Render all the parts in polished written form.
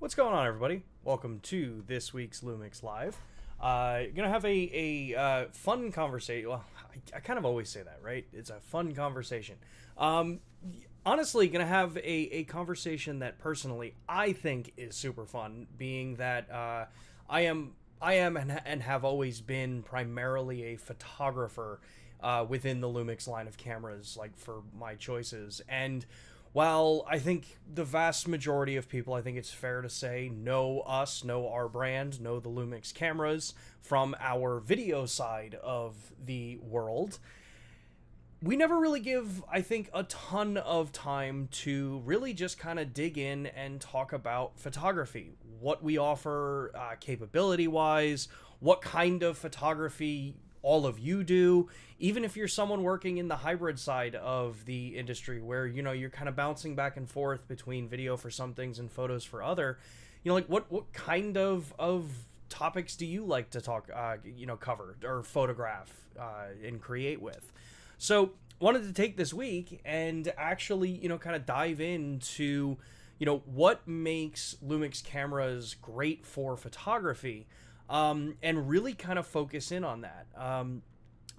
What's going on, everybody? Welcome to this week's LUMIX Live. Gonna have a fun conversation. Well, I kind of always say that, right? It's a fun conversation. Um, Honestly, gonna have a conversation that personally I think is super fun, being that I am and have always been primarily a photographer within the LUMIX line of cameras, like for my choices. And while I think the vast majority of people, I think it's fair to say, know us, know our brand, know the LUMIX cameras from our video side of the world, we never really give, I think, a ton of time to really just kind of dig in and talk about photography, what we offer capability wise, what kind of photography all of you do, even if you're someone working in the hybrid side of the industry where, you know, you're kind of bouncing back and forth between video for some things and photos for other, you know, like what kind of topics do you like to talk, cover or photograph and create with? So wanted to take this week and actually, you know, kind of dive into, you know, what makes LUMIX cameras great for photography, and really kind of focus in on that.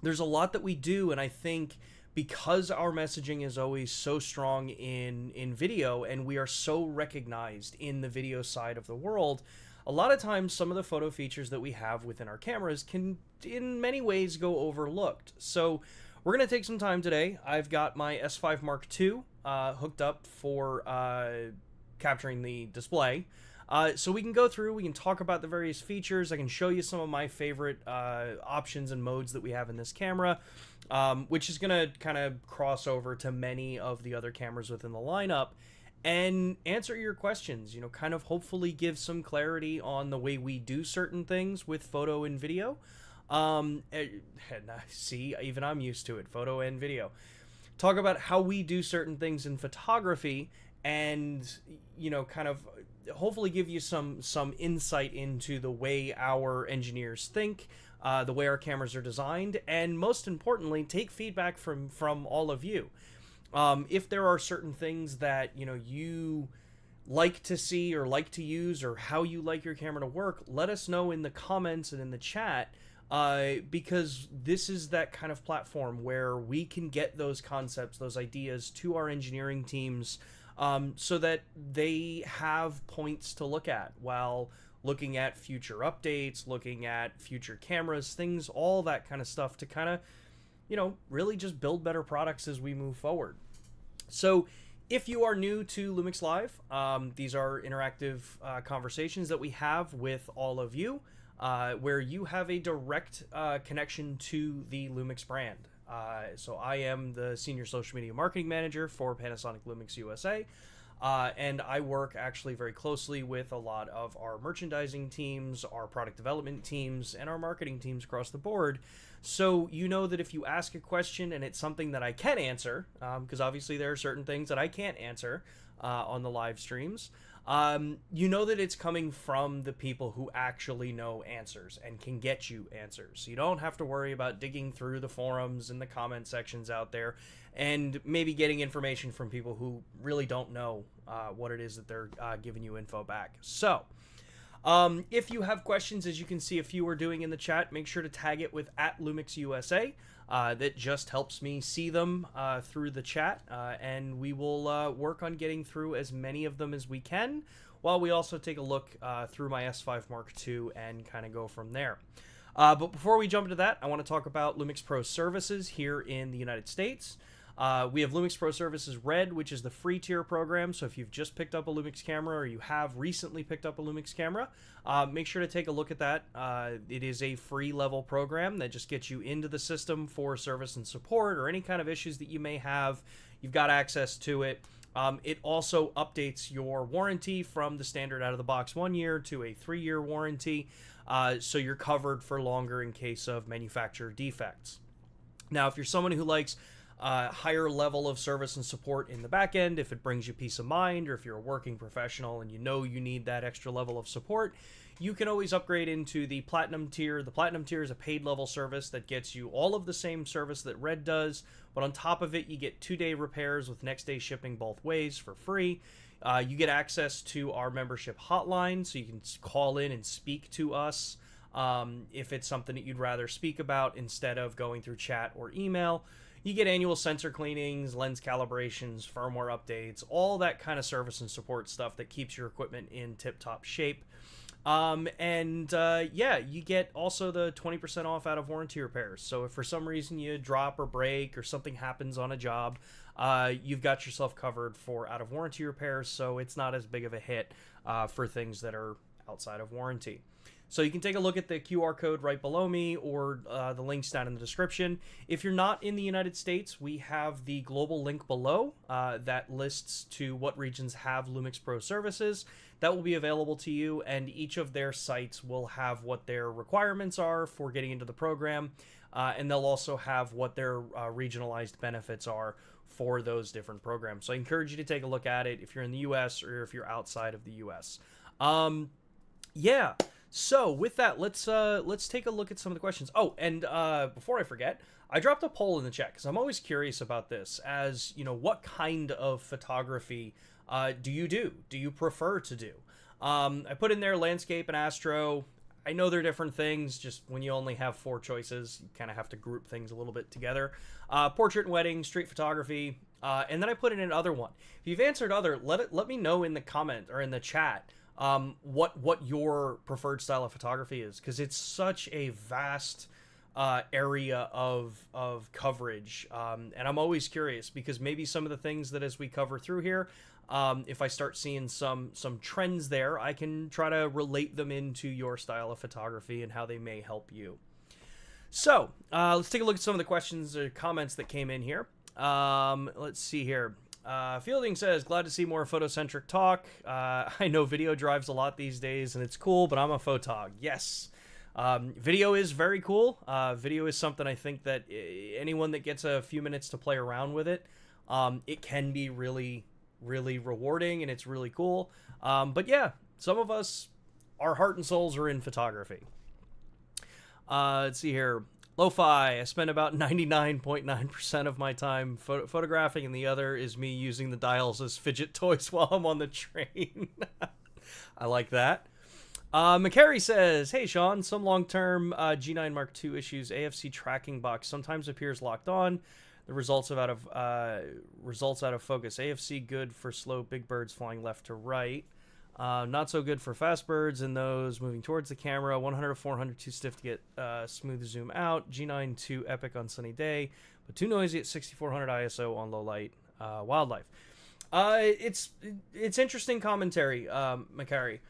There's a lot that we do, and I think because our messaging is always so strong in video and we are so recognized in the video side of the world, a lot of times some of the photo features that we have within our cameras can in many ways go overlooked. So we're going to take some time today. I've got my S5 Mark II hooked up for capturing the display. So we can go through, we can talk about the various features. I can show you some of my favorite options and modes that we have in this camera, which is going to kind of cross over to many of the other cameras within the lineup and answer your questions, you know, kind of hopefully give some clarity on the way we do certain things with photo and video. See, even I'm used to it, photo and video. Talk about how we do certain things in photography and, you know, kind of hopefully give you some insight into the way our engineers think, the way our cameras are designed, and most importantly, take feedback from all of you. If there are certain things that, you know, you like to see or like to use or how you like your camera to work, let us know in the comments and in the chat, because this is that kind of platform where we can get those concepts, those ideas to our engineering teams, so that they have points to look at while looking at future updates, looking at future cameras, things, all that kind of stuff to kind of, you know, really just build better products as we move forward. So if you are new to LUMIX Live, these are interactive conversations that we have with all of you, where you have a direct connection to the LUMIX brand. So I am the Senior Social Media Marketing Manager for Panasonic LUMIX USA, and I work actually very closely with a lot of our merchandising teams, our product development teams, and our marketing teams across the board. So you know that if you ask a question and it's something that I can answer, because obviously there are certain things that I can't answer on the live streams, you know that it's coming from the people who actually know answers and can get you answers. So you don't have to worry about digging through the forums and the comment sections out there and maybe getting information from people who really don't know what it is that they're giving you info back. So if you have questions, as you can see a few are doing in the chat, make sure to tag it with @LUMIXUSA. That just helps me see them through the chat, and we will work on getting through as many of them as we can, while we also take a look through my S5 Mark II and kind of go from there. But before we jump into that, I want to talk about LUMIX Pro Services here in the United States. We have LUMIX Pro Services Red, which is the free tier program. So if you've just picked up a LUMIX camera or you have recently picked up a LUMIX camera, make sure to take a look at that. It is a free level program that just gets you into the system for service and support or any kind of issues that you may have. You've got access to it. It also updates your warranty from the standard out of the box 1 year to a 3-year warranty. So you're covered for longer in case of manufacturer defects. Now, if you're someone who likes higher level of service and support in the back end, if it brings you peace of mind, or if you're a working professional and you know you need that extra level of support, you can always upgrade into the Platinum tier. The Platinum tier is a paid level service that gets you all of the same service that Red does, but on top of it, you get 2-day repairs with next day shipping both ways for free. You get access to our membership hotline, so you can call in and speak to us if it's something that you'd rather speak about instead of going through chat or email. You get annual sensor cleanings, lens calibrations, firmware updates, all that kind of service and support stuff that keeps your equipment in tip-top shape. Yeah, you get also the 20% off out of warranty repairs. So if for some reason you drop or break or something happens on a job, you've got yourself covered for out of warranty repairs, so it's not as big of a hit for things that are outside of warranty. So you can take a look at the QR code right below me or the links down in the description. If you're not in the United States, we have the global link below that lists to what regions have LUMIX Pro services. That will be available to you, and each of their sites will have what their requirements are for getting into the program, and they'll also have what their regionalized benefits are for those different programs. So I encourage you to take a look at it if you're in the US or if you're outside of the US. Yeah. So with that, let's take a look at some of the questions. Oh, and before I forget, I dropped a poll in the chat because I'm always curious about this. As you know, what kind of photography do you do? Do you prefer to do? I put in there landscape and astro. I know they're different things. Just when you only have 4 choices, you kind of have to group things a little bit together. Portrait and wedding, street photography, and then I put in another one. If you've answered other, let me know in the comment or in the chat. What your preferred style of photography is, because it's such a vast area of coverage, and I'm always curious because maybe some of the things that as we cover through here, if I start seeing some trends there, I can try to relate them into your style of photography and how they may help you. So let's take a look at some of the questions or comments that came in here. Let's see here. Fielding says, glad to see more photocentric talk. I know video drives a lot these days and it's cool, but I'm a photog. Yes. Video is very cool. Video is something I think that anyone that gets a few minutes to play around with it, it can be really, really rewarding and it's really cool. But yeah, some of us, our heart and souls are in photography. Let's see here. Lo-fi, I spend about 99.9% of my time photographing, and the other is me using the dials as fidget toys while I'm on the train. I like that. McCary says, hey Sean, some long-term G9 Mark II issues AFC tracking box sometimes appears locked on. The results out of focus. AFC good for slow big birds flying left to right. Not so good for fast birds and those moving towards the camera. 100 to 400 too stiff to get smooth zoom out. G9 too epic on sunny day, but too noisy at 6400 ISO on low light wildlife. It's interesting commentary, Macari.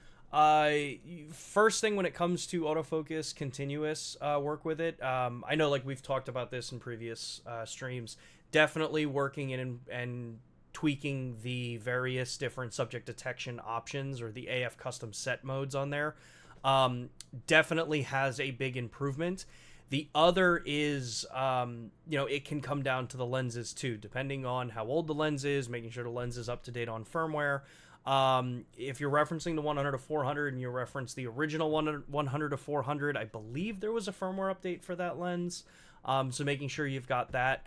First thing when it comes to autofocus, continuous work with it. I know like we've talked about this in previous streams. Definitely working in and tweaking the various different subject detection options or the AF custom set modes on there definitely has a big improvement. The other is, it can come down to the lenses too, depending on how old the lens is, making sure the lens is up to date on firmware. If you're referencing the 100 to 400 and you reference the original 100 to 400, I believe there was a firmware update for that lens. So making sure you've got that.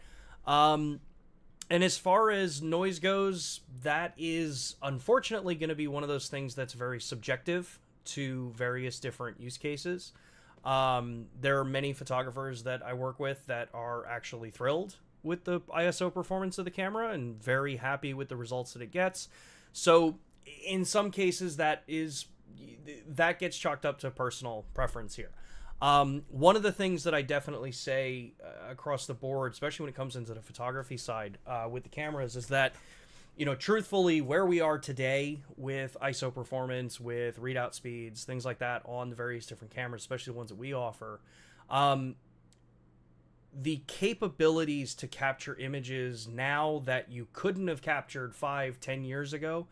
And as far as noise goes, that is unfortunately going to be one of those things that's very subjective to various different use cases. There are many photographers that I work with that are actually thrilled with the ISO performance of the camera and very happy with the results that it gets. So in some cases that gets chalked up to personal preference here. One of the things that I definitely say across the board, especially when it comes into the photography side with the cameras, is that, truthfully, where we are today with ISO performance, with readout speeds, things like that on the various different cameras, especially the ones that we offer, the capabilities to capture images now that you couldn't have captured 5-10 years ago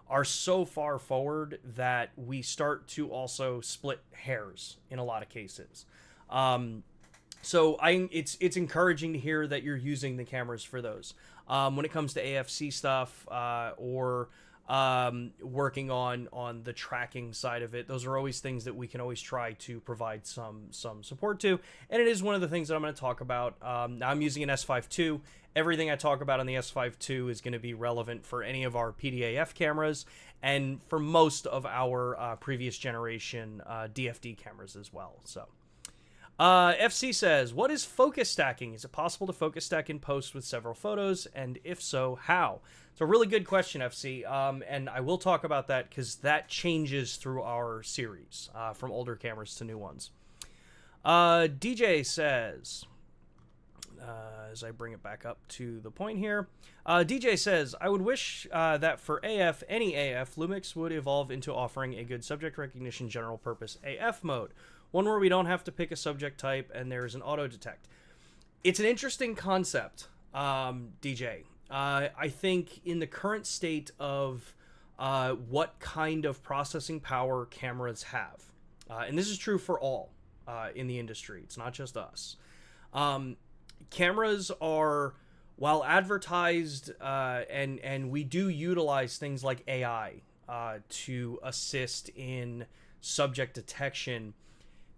are so far forward that we start to also split hairs in a lot of cases. So it's encouraging to hear that you're using the cameras for those. When it comes to AFC stuff or working on the tracking side of it. Those are always things that we can always try to provide some support to, and it is one of the things that I'm going to talk about. Now I'm using an S5 II. Everything I talk about on the S5 II is going to be relevant for any of our PDAF cameras and for most of our previous generation DFD cameras as well. So FC says, what is focus stacking? Is it possible to focus stack in post with several photos? And if so, how? It's a really good question, FC. And I will talk about that because that changes through our series from older cameras to new ones. DJ says, as I bring it back up to the point here, DJ says, I would wish that for AF, any AF, LUMIX would evolve into offering a good subject recognition general purpose AF mode. One where we don't have to pick a subject type and there's an auto detect. It's an interesting concept, DJ. I think in the current state of what kind of processing power cameras have, and this is true for all in the industry, it's not just us. Cameras are, while advertised, and we do utilize things like AI to assist in subject detection.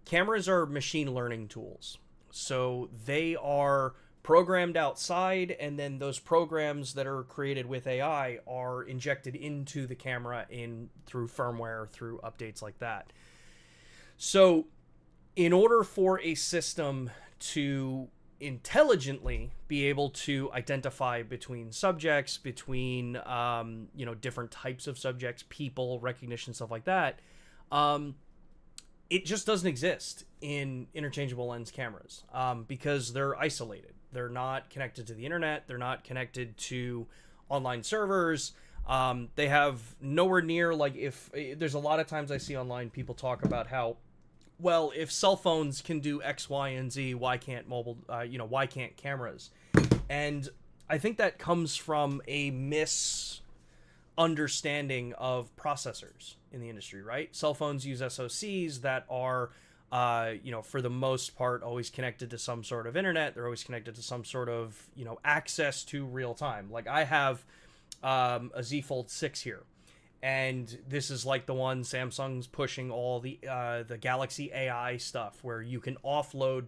Cameras are machine learning tools. So they are programmed outside, and then those programs that are created with AI are injected into the camera through firmware, through updates like that. So in order for a system to intelligently be able to identify between subjects, between different types of subjects, people, recognition, stuff like that, it just doesn't exist in interchangeable lens cameras because they're isolated. They're not connected to the internet. They're not connected to online servers. They have nowhere near, like, if there's a lot of times I see online people talk about how, well, if cell phones can do X, Y, and Z, why can't why can't cameras? And I think that comes from a misunderstanding of processors in the industry, right? Cell phones use SoCs that are, for the most part, always connected to some sort of internet. They're always connected to some sort of, access to real time. Like I have a Z Fold 6 here. And this is like the one Samsung's pushing all the Galaxy AI stuff where you can offload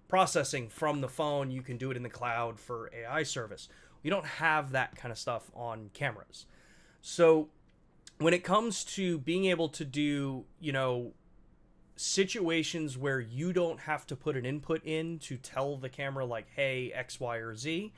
processing from the phone. You can do it in the cloud for AI service. We don't have that kind of stuff on cameras. So when it comes to being able to do, situations where you don't have to put an input in to tell the camera like, hey, X, Y, or Z,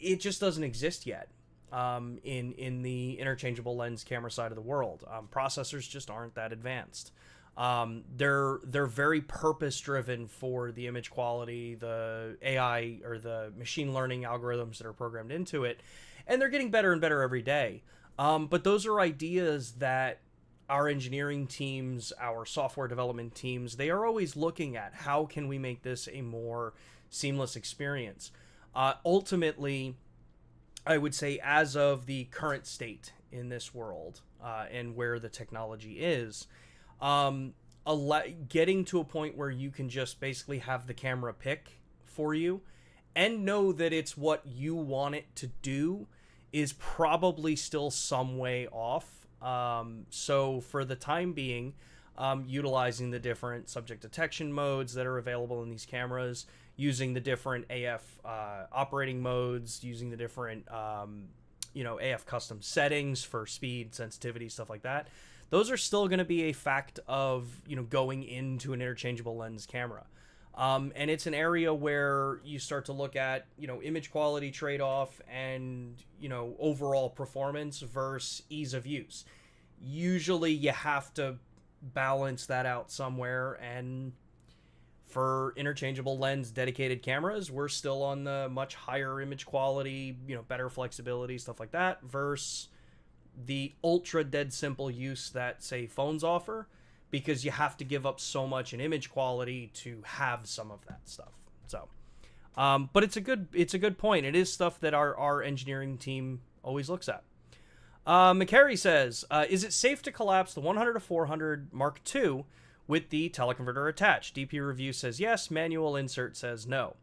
it just doesn't exist yet. In the interchangeable lens camera side of the world, processors just aren't that advanced. They're very purpose driven for the image quality, the AI or the machine learning algorithms that are programmed into it, and they're getting better and better every day. But those are ideas that our engineering teams, our software development teams, they are always looking at how can we make this a more seamless experience. Ultimately, I would say as of the current state in this world and where the technology is, getting to a point where you can just basically have the camera pick for you and know that it's what you want it to do is probably still some way off. So for the time being, utilizing the different subject detection modes that are available in these cameras, using the different AF operating modes, using the different AF custom settings for speed, sensitivity, stuff like that. Those are still going to be a fact of going into an interchangeable lens camera. And it's an area where you start to look at image quality trade-off and overall performance versus ease of use. Usually you have to balance that out somewhere, and for interchangeable lens dedicated cameras, we're still on the much higher image quality, better flexibility, stuff like that, versus the ultra dead simple use that, say, phones offer, because you have to give up so much in image quality to have some of that stuff. So, but it's a good point. It is stuff that our engineering team always looks at. McCary says, is it safe to collapse the 100 to 400 Mark II with the teleconverter attached? DP Review says yes. Manual Insert says no.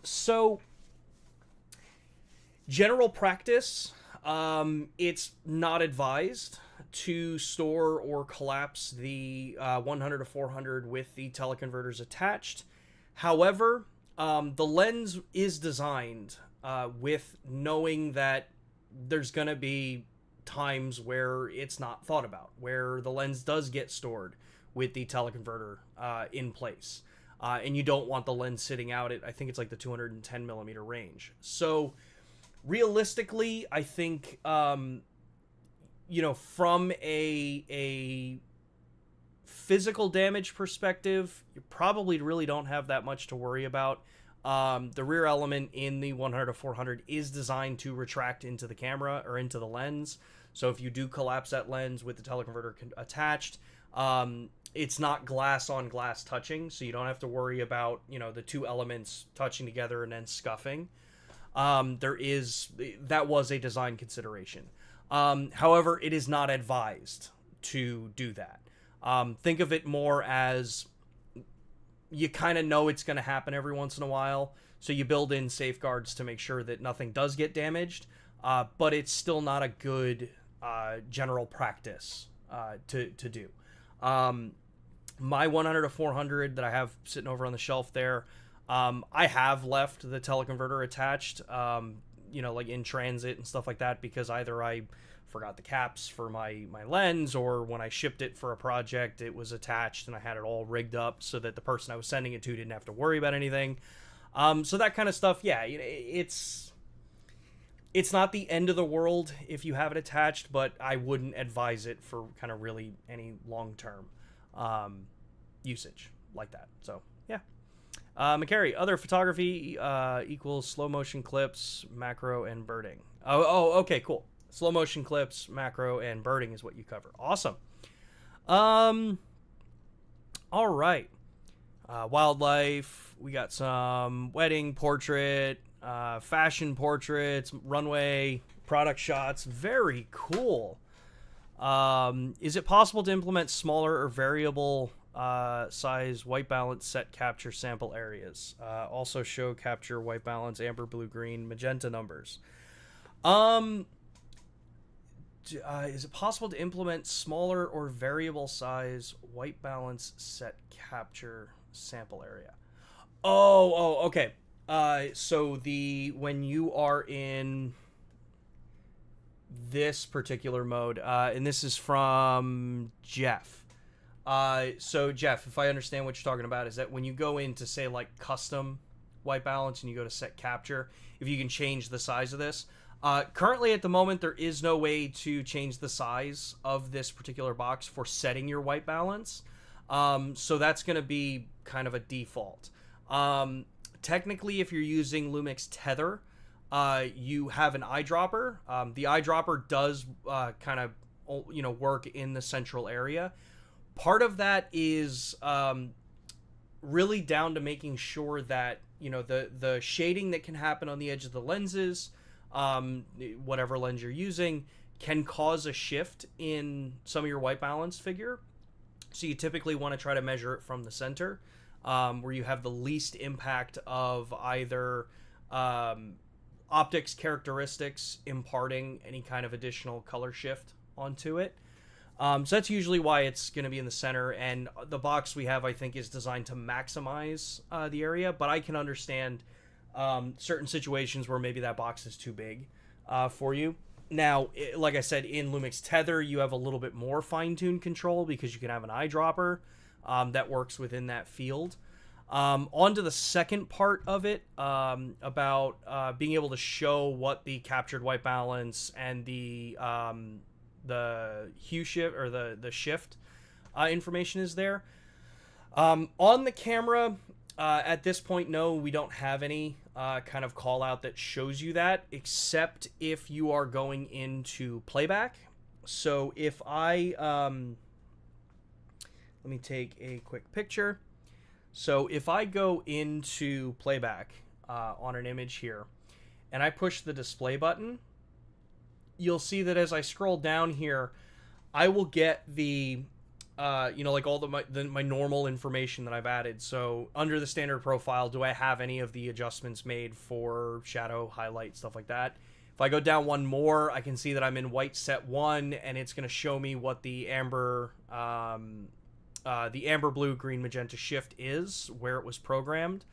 So general practice, It's not advised to store or collapse the 100 to 400 with the teleconverters attached. However, the lens is designed with knowing that there's going to be times where it's not thought about, where the lens does get stored with the teleconverter in place. And you don't want the lens sitting out at, I think it's like the 210 millimeter range. So realistically, I think, you know, from a physical damage perspective, you probably really don't have that much to worry about. The rear element in the 100 to 400 is designed to retract into the camera or into the lens. So if you do collapse that lens with the teleconverter attached, it's not glass on glass touching, so you don't have to worry about, you know, the two elements touching together and then scuffing. That was a design consideration. However, it is not advised to do that. Think of it more as you kind of know it's going to happen every once in a while, so you build in safeguards to make sure that nothing does get damaged, but it's still not a good general practice to do. My 100 to 400 that I have sitting over on the shelf there, I have left the teleconverter attached, you know, like in transit and stuff like that, because either I forgot the caps for my lens, or when I shipped it for a project, it was attached and I had it all rigged up so that the person I was sending it to didn't have to worry about anything. So that kind of stuff, yeah, it's not the end of the world if you have it attached, but I wouldn't advise it for kind of really any long-term usage like that. So, yeah. McCary, other photography equals slow motion clips, macro, and birding. Oh, okay, cool. Slow motion clips, macro, and birding is what you cover. Awesome. All right. Wildlife. We got some wedding portrait, fashion portraits, runway, product shots. Very cool. Is it possible to implement smaller or variable size white balance set capture sample areas? Also show capture white balance, amber, blue, green, magenta numbers. Is it possible to implement smaller or variable size white balance set capture sample area? Oh, okay. So when you are in this particular mode, and this is from Jeff. So Jeff, if I understand what you're talking about, is that when you go into, say, like custom white balance and you go to set capture, if you can change the size of this. Currently at the moment, there is no way to change the size of this particular box for setting your white balance. So that's going to be kind of a default. Technically, if you're using LUMIX Tether, you have an eyedropper. The eyedropper does kind of, you know, work in the central area. Part of that is really down to making sure that, you know, the shading that can happen on the edge of the lenses, whatever lens you're using, can cause a shift in some of your white balance figure. So you typically want to try to measure it from the center, where you have the least impact of either optics characteristics imparting any kind of additional color shift onto it. So that's usually why it's going to be in the center, and the box we have, I think, is designed to maximize the area, but I can understand certain situations where maybe that box is too big for you. Now, like I said, in LUMIX Tether, you have a little bit more fine-tuned control because you can have an eyedropper that works within that field. On to the second part of it, about being able to show what the captured white balance and the hue shift, or the shift information is there. On the camera, at this point, no, we don't have any kind of call out that shows you that, except if you are going into playback. So if I, let me take a quick picture. So if I go into playback on an image here, and I push the display button, you'll see that as I scroll down here, I will get the you know, like all my normal information that I've added. So under the standard profile, do I have any of the adjustments made for shadow, highlight, stuff like that? If If I go down one more, I can see that I'm in white set 1, and it's going to show me what the amber, blue, green, magenta shift is, where it was programmed.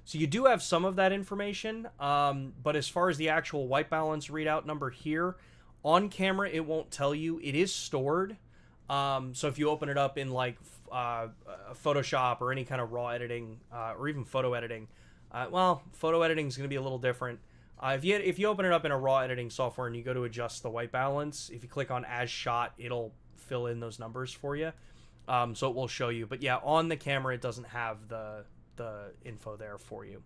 So you do have some of that information, but as far as the actual white balance readout number here, on camera it won't tell you. It is stored. So if you open it up in like Photoshop or any kind of raw editing, or even photo editing, well, photo editing is going to be a little different. If you open it up in a raw editing software and you go to adjust the white balance, if you click on as shot, it'll fill in those numbers for you. So it will show you. But yeah, on the camera, it doesn't have the info there for you.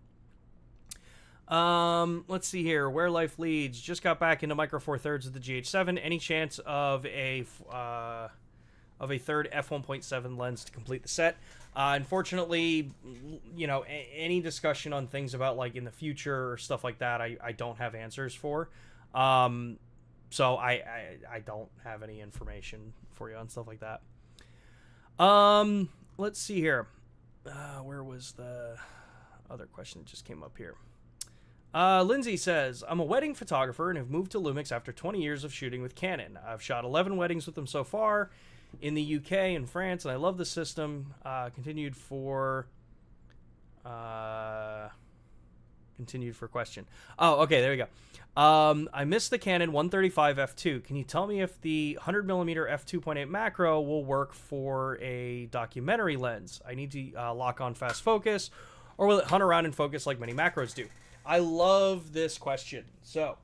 Let's see here. Where Life Leads. Just got back into Micro Four Thirds with the GH7. Any chance of a third f1.7 lens to complete the set? Unfortunately, you know, any discussion on things about like in the future or stuff like that, I don't have answers for. So I don't have any information for you on stuff like that. Let's see here. Where was the other question that just came up here? Lindsay says, I'm a wedding photographer and have moved to LUMIX after 20 years of shooting with Canon. I've shot 11 weddings with them so far in the UK and France, and I love the system. Continued for question. Oh, okay, there we go. I missed the Canon 135 f2. Can you tell me if the 100mm f2.8 macro will work for a documentary lens? I need to lock on fast focus, or will it hunt around and focus like many macros do? I love this question. So,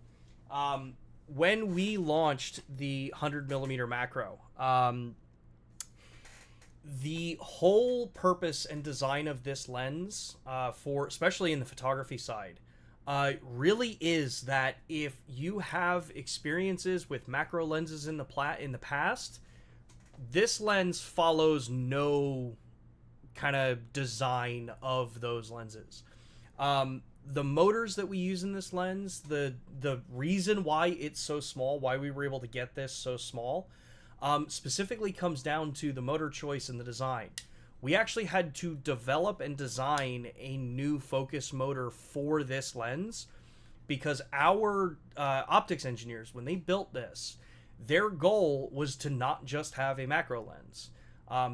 when we launched the 100mm macro, the whole purpose and design of this lens, for especially in the photography side, really is that if you have experiences with macro lenses in the past, this lens follows no kind of design of those lenses. The motors that we use in this lens, the reason why it's so small, why we were able to get this so small, specifically comes down to the motor choice and the design. We actually had to develop and design a new focus motor for this lens because our optics engineers, when they built this, their goal was to not just have a macro lens.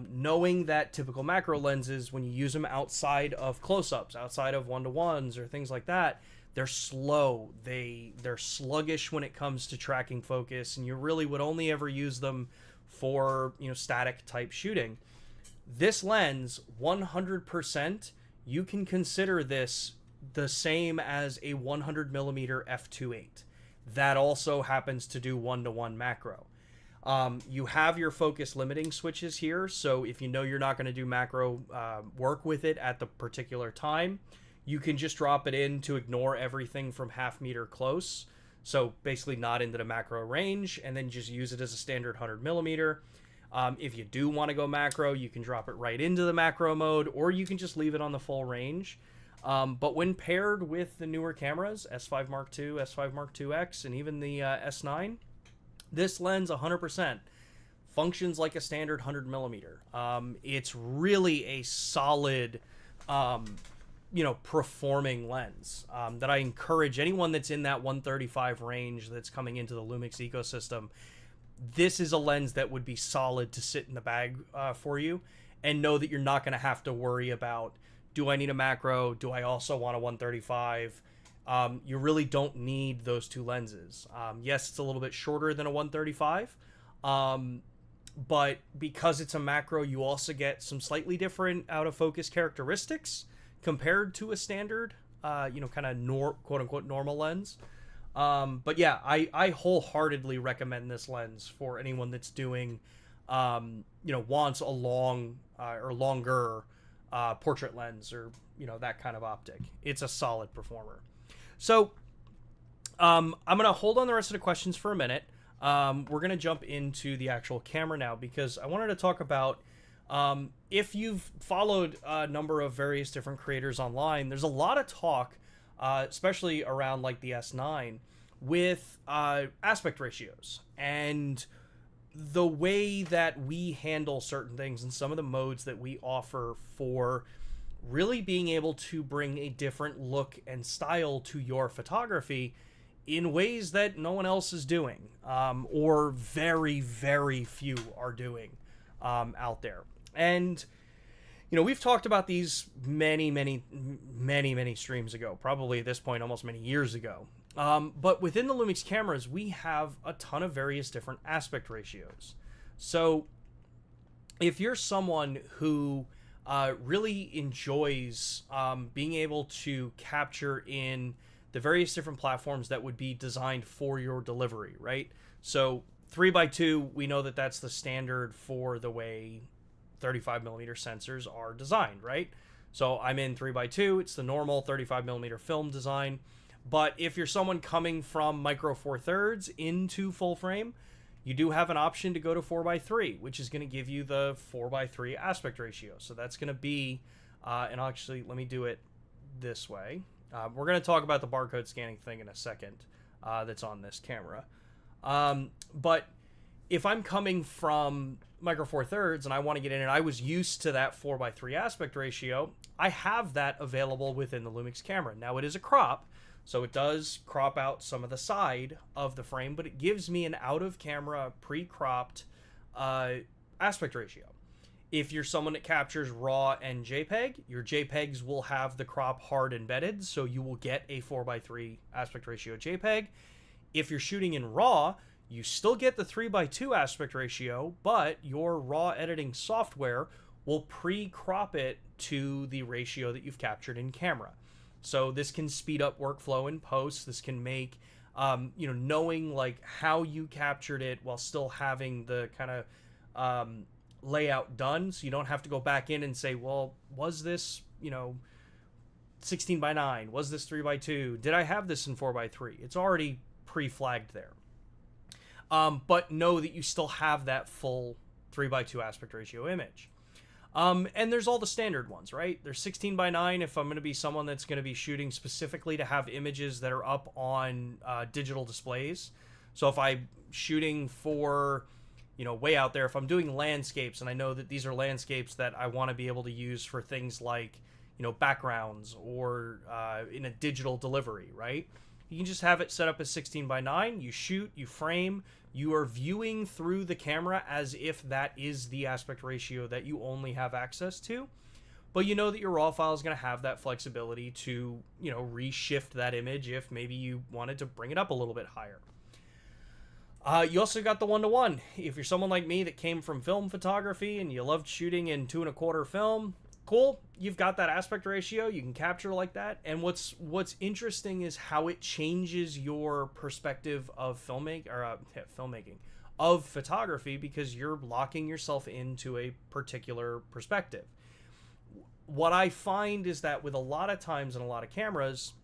Knowing that typical macro lenses, when you use them outside of close-ups, outside of one-to-ones or things like that, they're slow. They're sluggish when it comes to tracking focus, and you really would only ever use them for, you know, static type shooting. This lens, 100%, you can consider this the same as a 100mm f2.8. That also happens to do one-to-one macro. You have your focus limiting switches here, so if you know you're not going to do macro work with it at the particular time, you can just drop it in to ignore everything from half meter close, so basically not into the macro range, and then just use it as a standard 100mm. If you do want to go macro, you can drop it right into the macro mode, or you can just leave it on the full range. But when paired with the newer cameras, S5 Mark II, S5 Mark IIX, and even the S9, this lens 100% functions like a standard 100mm. It's really a solid, performing lens that I encourage anyone that's in that 135 range that's coming into the LUMIX ecosystem. This is a lens that would be solid to sit in the bag for you, and know that you're not going to have to worry about, do I need a macro? Do I also want a 135? You really don't need those two lenses. Yes, it's a little bit shorter than a 135, but because it's a macro, you also get some slightly different out of focus characteristics compared to a standard, kind of quote unquote normal lens. But yeah, I wholeheartedly recommend this lens for anyone that's doing, wants a long or longer portrait lens, or that kind of optic. It's a solid performer. So I'm going to hold on the rest of the questions for a minute. We're going to jump into the actual camera now, because I wanted to talk about, if you've followed a number of various different creators online, there's a lot of talk, especially around like the S9, with aspect ratios and the way that we handle certain things and some of the modes that we offer for really being able to bring a different look and style to your photography in ways that no one else is doing, or very, very few are doing out there. And we've talked about these many, many, many, many streams ago, probably at this point almost many years ago. But within the Lumix cameras, we have a ton of various different aspect ratios. So if you're someone who really enjoys being able to capture in the various different platforms that would be designed for your delivery, right? So 3x2, we know that that's the standard for the way 35 millimeter sensors are designed, right? So I'm in 3x2, it's the normal 35 millimeter film design. But if you're someone coming from micro four thirds into full frame, you do have an option to go to 4x3, which is going to give you the 4x3 aspect ratio. So that's going to be, and actually, let me do it this way. We're going to talk about the barcode scanning thing in a second that's on this camera. But if I'm coming from micro four thirds and I want to get in and I was used to that 4x3 aspect ratio, I have that available within the Lumix camera. Now it is a crop, so it does crop out some of the side of the frame, but it gives me an out of camera pre-cropped aspect ratio. If you're someone that captures RAW and JPEG, your JPEGs will have the crop hard embedded, so you will get a 4x3 aspect ratio JPEG. If you're shooting in RAW, you still get the 3x2 aspect ratio, but your RAW editing software will pre-crop it to the ratio that you've captured in camera. So this can speed up workflow in post. This can make, knowing like how you captured it while still having the kind of layout done, so you don't have to go back in and say, well, was this 16:9? Was this 3x2? Did I have this in 4x3? It's already pre-flagged there. But know that you still have that full 3x2 aspect ratio image. And there's all the standard ones, right? There's 16:9 if I'm going to be someone that's going to be shooting specifically to have images that are up on digital displays. So if I'm shooting for way out there, if I'm doing landscapes and I know that these are landscapes that I want to be able to use for things like, backgrounds or in a digital delivery, right? You can just have it set up as 16:9. You shoot, you frame, you are viewing through the camera as if that is the aspect ratio that you only have access to. But you know that your RAW file is going to have that flexibility to, reshift that image if maybe you wanted to bring it up a little bit higher. You also got the 1:1. If you're someone like me that came from film photography and you loved shooting in 2 1/4 film, cool. You've got that aspect ratio. You can capture like that. And what's interesting is how it changes your perspective of filmmaking, of photography, because you're locking yourself into a particular perspective. What I find is that with a lot of times and a lot of cameras,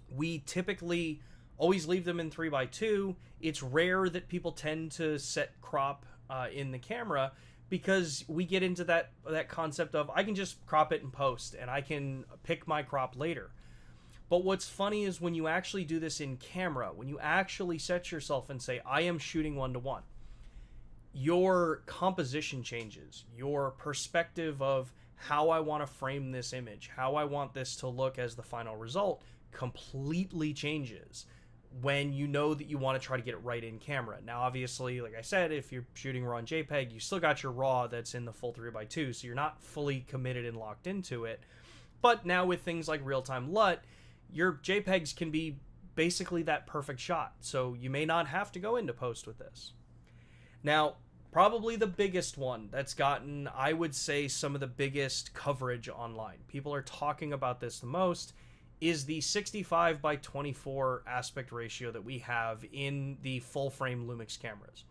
we typically always leave them in 3x2. It's rare that people tend to set crop in the camera, because we get into that concept of I can just crop it in post and I can pick my crop later. But what's funny is when you actually do this in camera, when you actually set yourself and say, I am shooting 1:1, your composition changes, your perspective of how I want to frame this image, how I want this to look as the final result completely changes when you know that you want to try to get it right in camera. Now, obviously, like I said, if you're shooting RAW and JPEG, you still got your RAW that's in the full 3x2, so you're not fully committed and locked into it. But now with things like real-time LUT, your JPEGs can be basically that perfect shot, so you may not have to go into post with this. Now, probably the biggest one that's gotten, I would say, some of the biggest coverage online, people are talking about this the most, is the 65:24 aspect ratio that we have in the full frame Lumix cameras.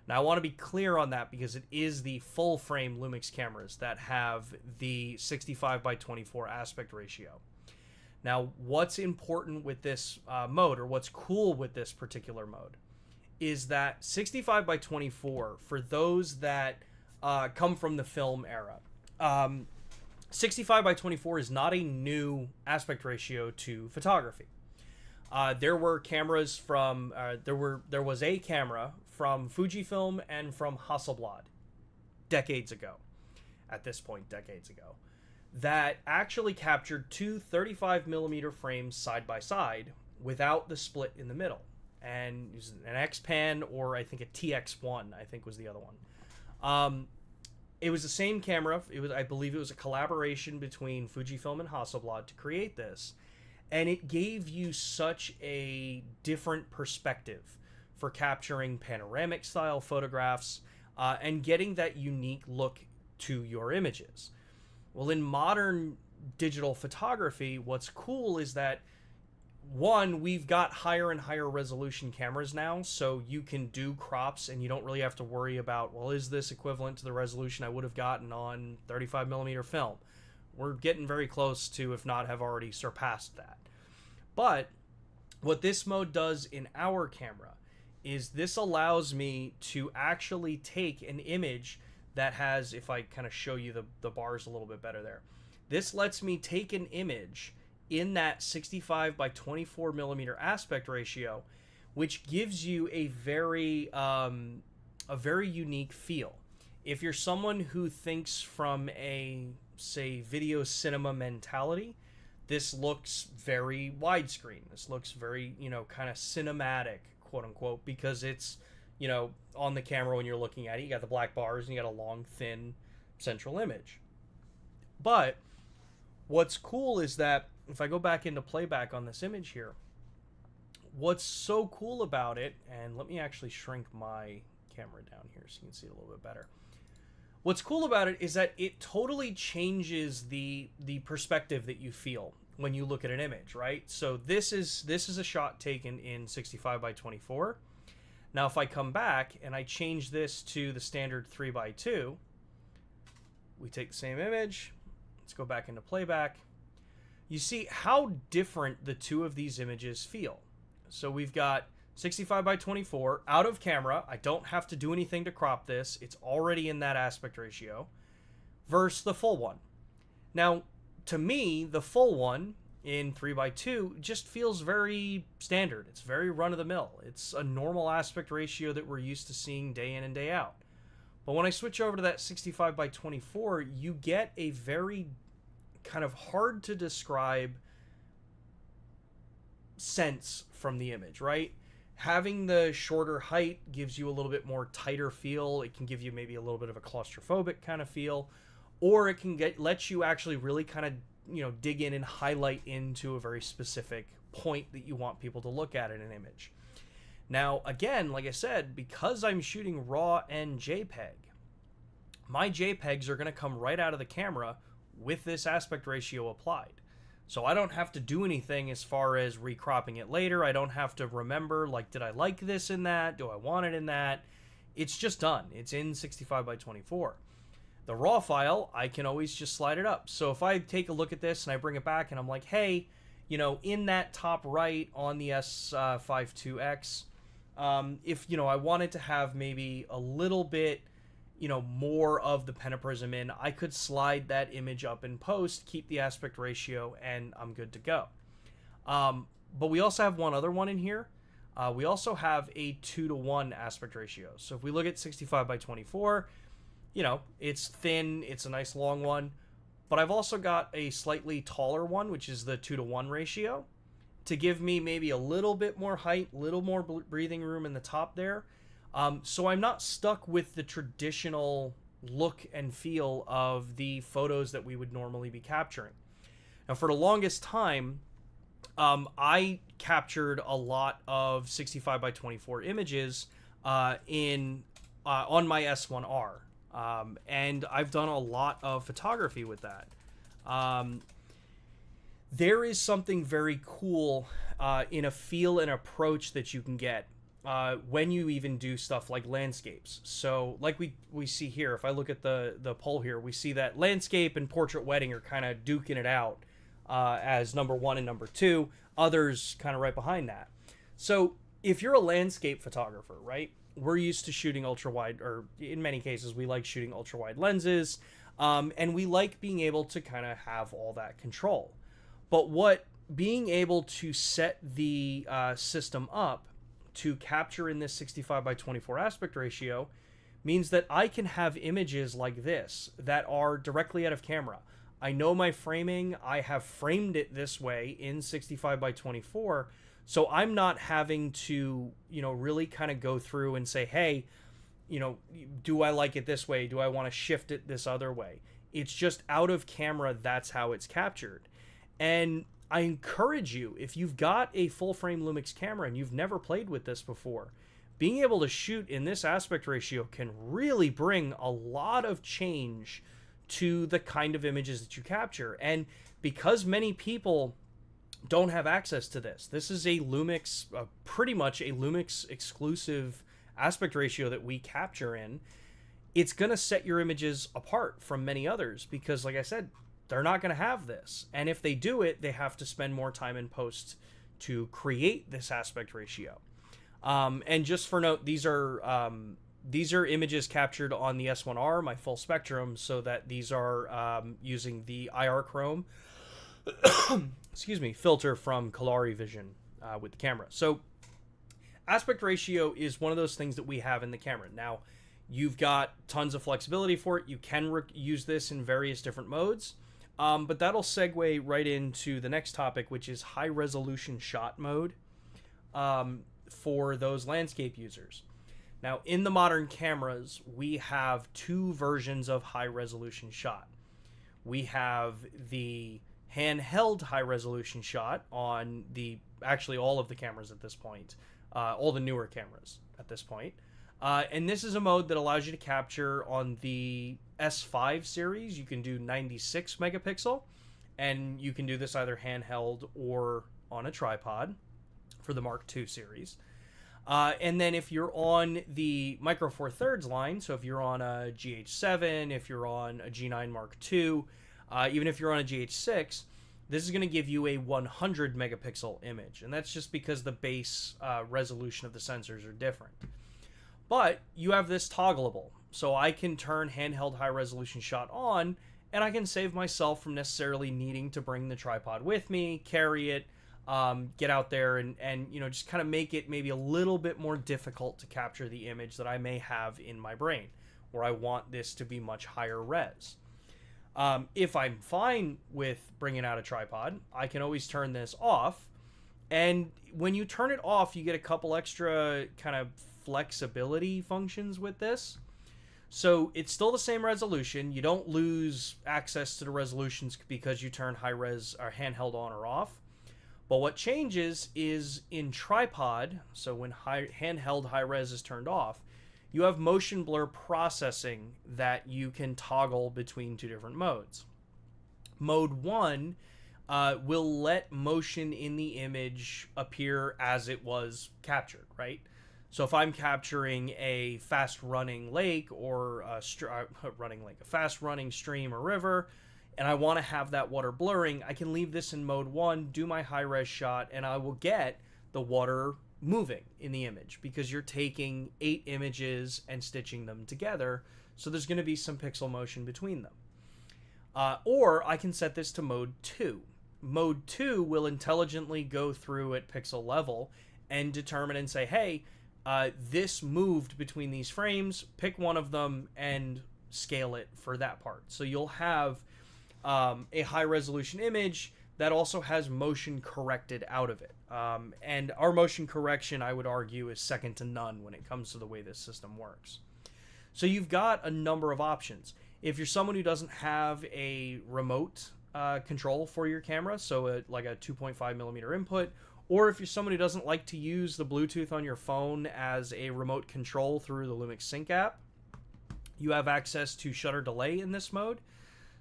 Now I want to be clear on that, because it is the full frame Lumix cameras that have the 65:24 aspect ratio. Now what's important with this mode, or what's cool with this particular mode, is that 65:24, for those that come from the film era, 65:24 is not a new aspect ratio to photography. There were cameras from there was a camera from Fujifilm and from Hasselblad decades ago, that actually captured two 35mm frames side by side without the split in the middle. And it was an X-Pan, or I think a TX1, I think was the other one. It was the same camera. I believe it was a collaboration between Fujifilm and Hasselblad to create this. And it gave you such a different perspective for capturing panoramic style photographs and getting that unique look to your images. Well, in modern digital photography, what's cool is that, one, we've got higher and higher resolution cameras now, so you can do crops and you don't really have to worry about, well, is this equivalent to the resolution I would have gotten on 35mm film? We're getting very close to, if not have already surpassed that. But what this mode does in our camera is this allows me to actually take an image that has, if I kind of show you the bars a little bit better there, this lets me take an image in that 65 by 24 millimeter aspect ratio, which gives you a very unique feel. If you're someone who thinks from a, say, video cinema mentality, this looks very widescreen. This looks very, kind of cinematic, quote unquote, because it's, on the camera when you're looking at it, you got the black bars and you got a long, thin central image. But what's cool is that if I go back into playback on this image here, what's so cool about it, and let me actually shrink my camera down here so you can see it a little bit better. What's cool about it is that it totally changes the perspective that you feel when you look at an image, right? So this is a shot taken in 65 by 24. Now if I come back and I change this to the standard 3x2, we take the same image, let's go back into playback. You see how different the two of these images feel. So we've got 65 by 24 out of camera. I don't have to do anything to crop this. It's already in that aspect ratio versus the full one. Now, to me, the full one in 3x2 just feels very standard. It's very run-of-the-mill. It's a normal aspect ratio that we're used to seeing day in and day out. But when I switch over to that 65 by 24, you get a very kind of hard to describe sense from the image, right? Having the shorter height gives you a little bit more tighter feel. It can give you maybe a little bit of a claustrophobic kind of feel, or it can let you actually really kind of, dig in and highlight into a very specific point that you want people to look at in an image. Now, again, like I said, because I'm shooting RAW and JPEG, my JPEGs are going to come right out of the camera with this aspect ratio applied. So I don't have to do anything as far as recropping it later. I don't have to remember, like, did I like this in that? Do I want it in that? It's just done. It's in 65 by 24. The RAW file, I can always just slide it up. So if I take a look at this and I bring it back and I'm like, hey, in that top right on the S52X, if, I wanted to have maybe a little bit, more of the pentaprism in, I could slide that image up in post, keep the aspect ratio, and I'm good to go. But we also have one other one in here. We also have a 2:1 aspect ratio. So if we look at 65 by 24, it's thin, it's a nice long one, but I've also got a slightly taller one, which is the 2:1 ratio, to give me maybe a little bit more height, a little more breathing room in the top there. So I'm not stuck with the traditional look and feel of the photos that we would normally be capturing. Now, for the longest time, I captured a lot of 65 by 24 images on my S1R. And I've done a lot of photography with that. There is something very cool in a feel and approach that you can get when you even do stuff like landscapes. So like we see here, if I look at the poll here, we see that landscape and portrait wedding are kind of duking it out as number 1 and number 2, others kind of right behind that. So if you're a landscape photographer, right, we're used to shooting ultra wide, or in many cases we like shooting ultra wide lenses, and we like being able to kind of have all that control. But what being able to set the system up to capture in this 65 by 24 aspect ratio means that I can have images like this that are directly out of camera. I know my framing, I have framed it this way in 65 by 24, So I'm not having to, really kind of go through and say, hey, do I like it this way? Do I want to shift it this other way? It's just out of camera, that's how it's captured. And I encourage you, if you've got a full frame Lumix camera and you've never played with this before, being able to shoot in this aspect ratio can really bring a lot of change to the kind of images that you capture. And because many people don't have access to this is a Lumix, pretty much a Lumix exclusive aspect ratio that we capture in. It's going to set your images apart from many others because, like I said, they're not going to have this. And if they do it, they have to spend more time in post to create this aspect ratio. And just for note, these are images captured on the S1R, my full spectrum, so that these are using the IR Chrome filter from Kalari Vision with the camera. So aspect ratio is one of those things that we have in the camera. Now, you've got tons of flexibility for it. You can use this in various different modes. But that'll segue right into the next topic, which is high resolution shot mode for those landscape users. Now, in the modern cameras, we have two versions of high resolution shot. We have the handheld high resolution shot on actually all of the cameras at this point, all the newer cameras at this point. And this is a mode that allows you to capture on the S5 series. You can do 96 megapixel, and you can do this either handheld or on a tripod for the Mark II series. And then if you're on the Micro Four Thirds line, so if you're on a GH7, if you're on a G9 Mark II, even if you're on a GH6, this is going to give you a 100 megapixel image. And that's just because the base resolution of the sensors are different. But you have this toggleable. So I can turn handheld high resolution shot on, and I can save myself from necessarily needing to bring the tripod with me, carry it, get out there and just kind of make it maybe a little bit more difficult to capture the image that I may have in my brain, where I want this to be much higher res. If I'm fine with bringing out a tripod, I can always turn this off. And when you turn it off, you get a couple extra kind of flexibility functions with this. So it's still the same resolution. You don't lose access to the resolutions because you turn high res or handheld on or off. But what changes is in tripod, so when handheld high res is turned off, you have motion blur processing that you can toggle between two different modes. Mode 1 will let motion in the image appear as it was captured, right? So if I'm capturing a fast-running lake or a fast-running stream or river, and I want to have that water blurring, I can leave this in mode 1, do my high-res shot, and I will get the water moving in the image because you're taking 8 images and stitching them together, so there's going to be some pixel motion between them. Or I can set this to mode 2. Mode 2 will intelligently go through at pixel level and determine and say, hey, this moved between these frames, pick one of them and scale it for that part. So you'll have a high resolution image that also has motion corrected out of it. And our motion correction, I would argue, is second to none when it comes to the way this system works. So you've got a number of options. If you're someone who doesn't have a remote control for your camera, so like a 2.5 millimeter input, or if you're someone who doesn't like to use the Bluetooth on your phone as a remote control through the Lumix Sync app, you have access to shutter delay in this mode.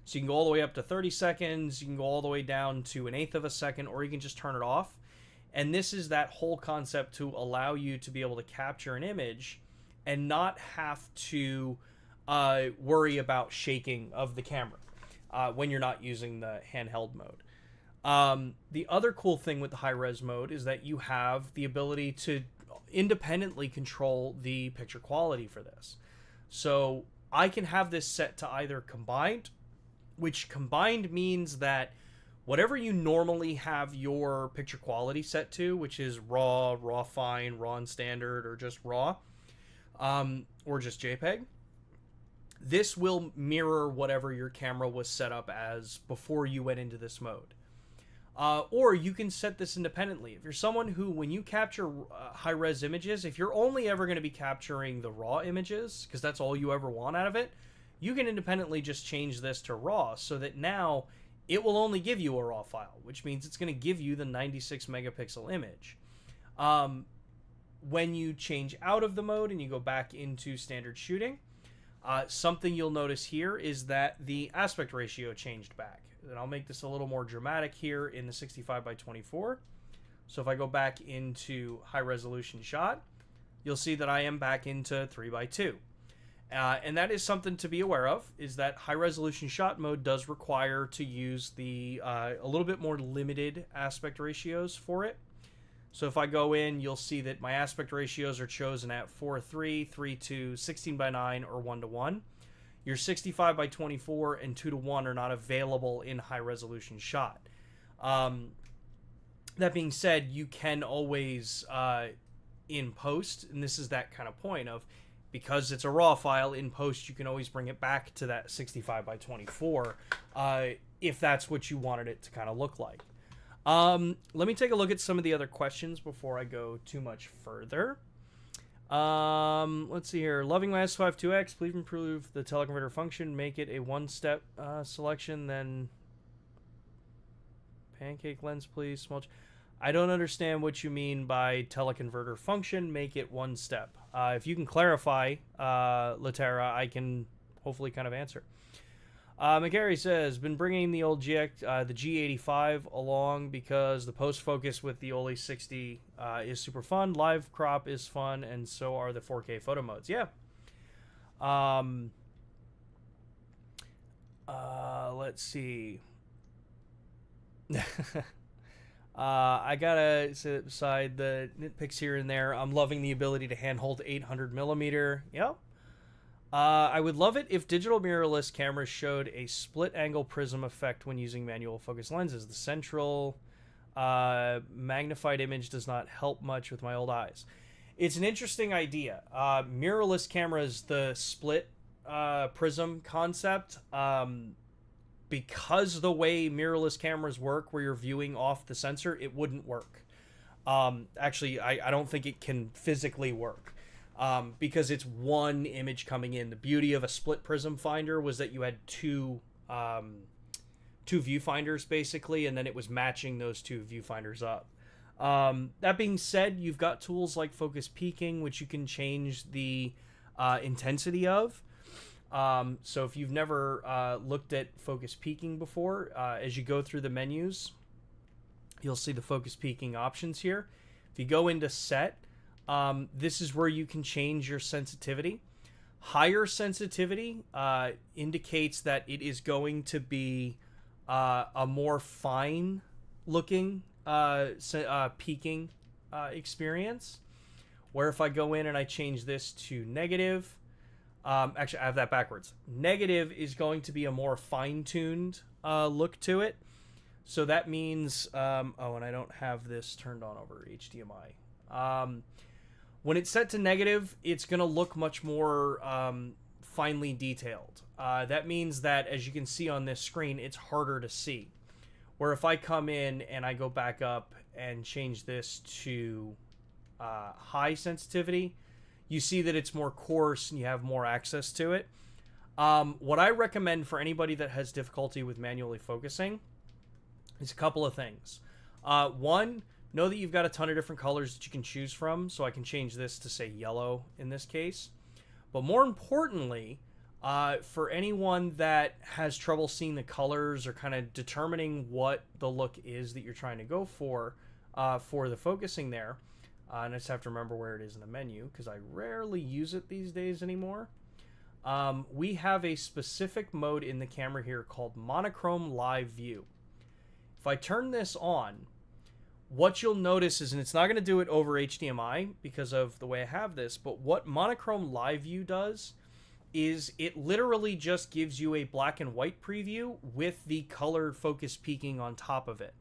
So you can go all the way up to 30 seconds, you can go all the way down to 1/8 of a second, or you can just turn it off. And this is that whole concept to allow you to be able to capture an image and not have to worry about shaking of the camera when you're not using the handheld mode. The other cool thing with the high-res mode is that you have the ability to independently control the picture quality for this. So I can have this set to either combined, which combined means that whatever you normally have your picture quality set to, which is raw, raw fine, raw and standard, or just raw, or just JPEG, this will mirror whatever your camera was set up as before you went into this mode. Or you can set this independently. If you're someone who, when you capture high-res images, if you're only ever going to be capturing the raw images, because that's all you ever want out of it, you can independently just change this to raw, so that now it will only give you a raw file, which means it's going to give you the 96 megapixel image. When you change out of the mode and you go back into standard shooting, something you'll notice here is that the aspect ratio changed back. And I'll make this a little more dramatic here in the 65 by 24. So if I go back into high resolution shot, you'll see that I am back into 3 by 2. And that is something to be aware of, is that high resolution shot mode does require to use the a little bit more limited aspect ratios for it. So if I go in, you'll see that my aspect ratios are chosen at 4:3, 3:2, 16 by 9, or 1:1. Your 65 by 24 and 2:1 are not available in high resolution shot. That being said, you can always in post, and this is that kind of point of, because it's a raw file, in post you can always bring it back to that 65 by 24 if that's what you wanted it to kind of look like. Let me take a look at some of the other questions before I go too much further. Let's see here. Loving my S5 2X, please improve the teleconverter function, make it a one-step selection, then pancake lens, please. Small. I don't understand what you mean by teleconverter function, make it one step. If you can clarify, Latera, I can hopefully kind of answer. McGarry says, been bringing the old the G85 along because the post focus with the Oli 60 is super fun. Live crop is fun, and so are the 4K photo modes. Yeah. Let's see. I gotta sit beside the nitpicks here and there. I'm loving the ability to handhold 800 millimeter. Yep. I would love it if digital mirrorless cameras showed a split angle prism effect when using manual focus lenses. The central magnified image does not help much with my old eyes. It's an interesting idea. Mirrorless cameras, the split prism concept, because the way mirrorless cameras work where you're viewing off the sensor, it wouldn't work. Actually, I don't think it can physically work. Because it's one image coming in. The beauty of a split prism finder was that you had two viewfinders basically, and then it was matching those two viewfinders up. That being said, you've got tools like focus peaking, which you can change the intensity of. So if you've never looked at focus peaking before, as you go through the menus, you'll see the focus peaking options here. If you go into set, this is where you can change your sensitivity. Higher sensitivity indicates that it is going to be a more fine looking peaking experience. Where if I go in and I change this to negative, actually I have that backwards. Negative is going to be a more fine-tuned look to it. So that means, oh, and I don't have this turned on over HDMI. When it's set to negative, it's going to look much more finely detailed. That means that, as you can see on this screen, it's harder to see. Where if I come in and I go back up and change this to high sensitivity, you see that it's more coarse and you have more access to it. What I recommend for anybody that has difficulty with manually focusing is a couple of things. One, know that you've got a ton of different colors that you can choose from, so I can change this to say yellow in this case. But more importantly, for anyone that has trouble seeing the colors or kind of determining what the look is that you're trying to go for the focusing there, and I just have to remember where it is in the menu because I rarely use it these days anymore. We have a specific mode in the camera here called monochrome live view. If I turn this on, what you'll notice is, and it's not going to do it over HDMI because of the way I have this, but what monochrome live view does is it literally just gives you a black and white preview with the color focus peaking on top of it.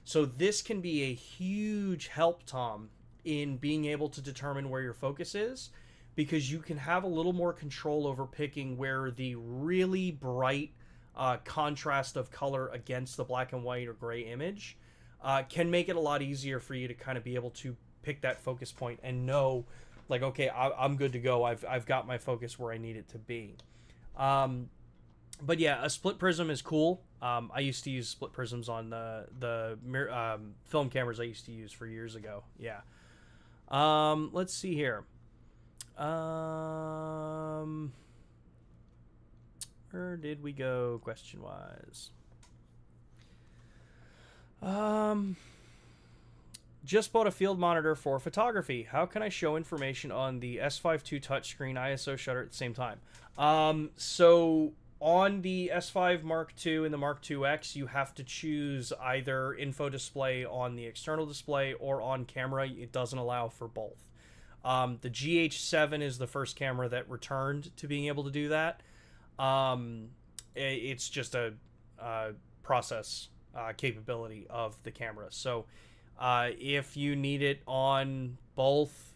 So this can be a huge help, Tom, in being able to determine where your focus is, because you can have a little more control over picking where the really bright contrast of color against the black and white or gray image can make it a lot easier for you to kind of be able to pick that focus point and know, like, okay, I'm good to go. I've got my focus where I need it to be. But yeah, a split prism is cool. I used to use split prisms on the film cameras I used to use for years ago. Yeah. Let's see here. Where did we go question wise? Just bought a field monitor for photography. How can I show information on the S5 II touchscreen ISO shutter at the same time? So on the S5 Mark II and the Mark IIX, you have to choose either info display on the external display or on camera. It doesn't allow for both. The GH7 is the first camera that returned to being able to do that. It's just a process capability of the camera. So if you need it on both,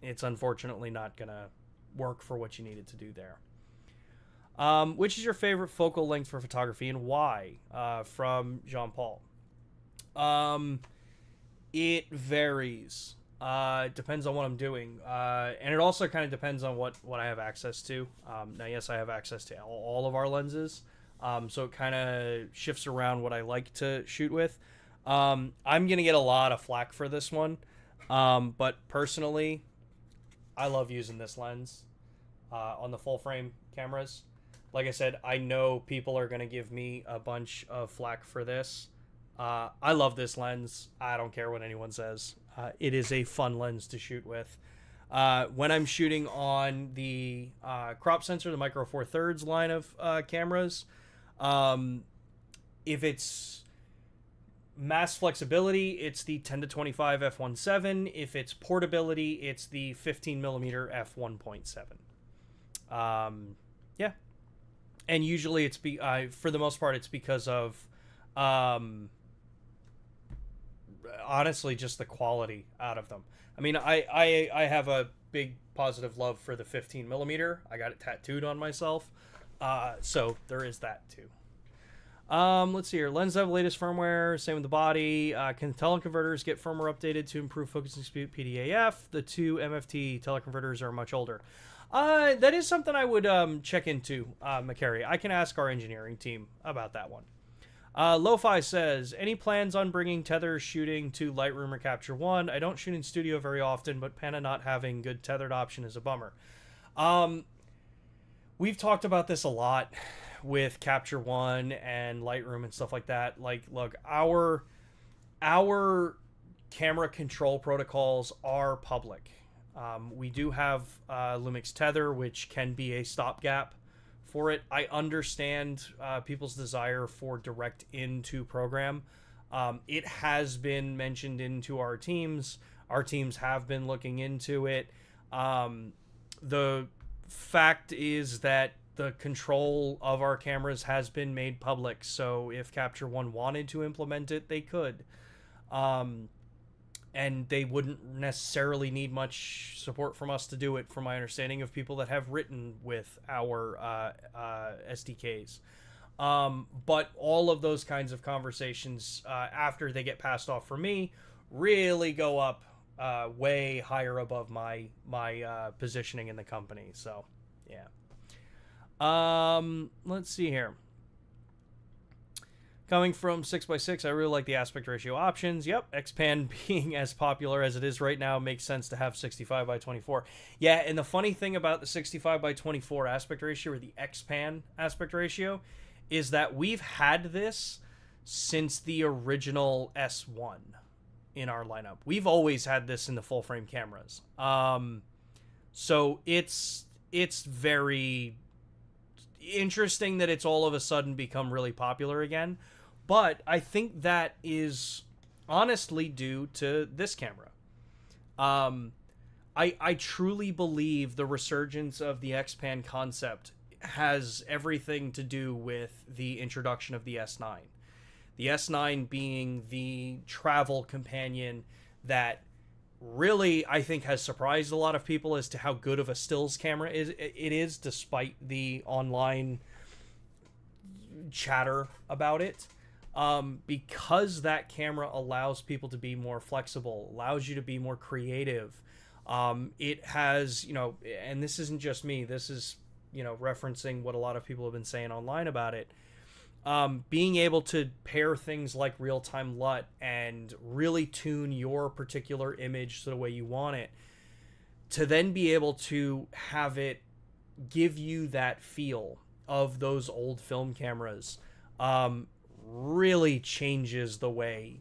it's unfortunately not going to work for what you needed to do there. Which is your favorite focal length for photography and why? From Jean-Paul. It varies. It depends on what I'm doing. And it also kind of depends on what I have access to. Now, yes, I have access to all of our lenses. So it kind of shifts around what I like to shoot with. I'm going to get a lot of flack for this one. But personally, I love using this lens on the full frame cameras. Like I said, I know people are going to give me a bunch of flack for this. I love this lens. I don't care what anyone says. It is a fun lens to shoot with. When I'm shooting on the crop sensor, the Micro Four Thirds line of cameras, if it's mass flexibility, it's the 10-25 f1.7. If it's portability, it's the 15 millimeter f1.7. Yeah. And usually it's for the most part, it's because of honestly just the quality out of them. I mean, I have a big positive love for the 15 millimeter. I got it tattooed on myself. So there is that too. Let's see here. Lens have latest firmware. Same with the body. Can teleconverters get firmware updated to improve focusing speed? PDAF. The two MFT teleconverters are much older. That is something I would check into, Macari. I can ask our engineering team about that one. Lo-Fi says, any plans on bringing tether shooting to Lightroom or Capture One? I don't shoot in studio very often, but Pana not having good tethered option is a bummer. We've talked about this a lot with Capture One and Lightroom and stuff like that. Like, look, our camera control protocols are public. We do have LUMIX tether, which can be a stopgap for it. I understand people's desire for direct into program. It has been mentioned into our teams. Our teams have been looking into it. The fact is that the control of our cameras has been made public, so if Capture One wanted to implement it, they could. And they wouldn't necessarily need much support from us to do it, from my understanding of people that have written with our SDKs. But all of those kinds of conversations, after they get passed off for me, really go up way higher above my positioning in the company. So, yeah. Let's see here. Coming from 6x6, I really like the aspect ratio options. Yep, X-Pan being as popular as it is right now makes sense to have 65x24. Yeah, and the funny thing about the 65x24 aspect ratio, or the X-Pan aspect ratio, is that we've had this since the original S1 in our lineup. We've always had this in the full frame cameras. So it's very interesting that it's all of a sudden become really popular again. But I think that is honestly due to this camera. I truly believe the resurgence of the X-Pan concept has everything to do with the introduction of the S9. The S9 being the travel companion that really, I think, has surprised a lot of people as to how good of a stills camera it is, despite the online chatter about it. because that camera allows people to be more flexible, allows you to be more creative. It has, and this isn't just me, this is, referencing what a lot of people have been saying online about it. Being able to pair things like real-time LUT and really tune your particular image to the way you want it, to then be able to have it give you that feel of those old film cameras, really changes the way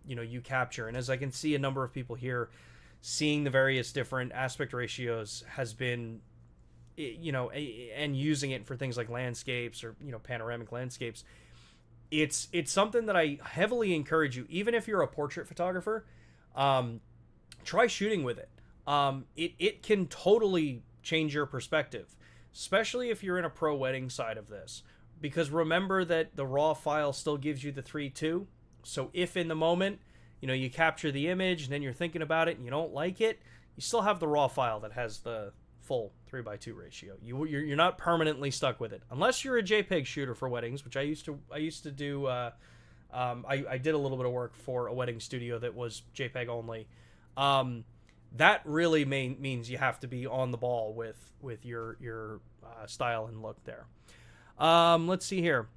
you capture. And as I can see, a number of people here seeing the various different aspect ratios has been, and using it for things like landscapes or panoramic landscapes. It's something that I heavily encourage you, even if you're a portrait photographer, try shooting with it. It can totally change your perspective, especially if you're in a pro wedding side of this, because remember that the raw file still gives you the 3:2. So if in the moment, you capture the image and then you're thinking about it and you don't like it, you still have the raw file that has the full 3:2 ratio. You're not permanently stuck with it, unless you're a JPEG shooter for weddings, which I used to do. I did a little bit of work for a wedding studio that was JPEG only. That really means you have to be on the ball with your style and look there. Let's see here.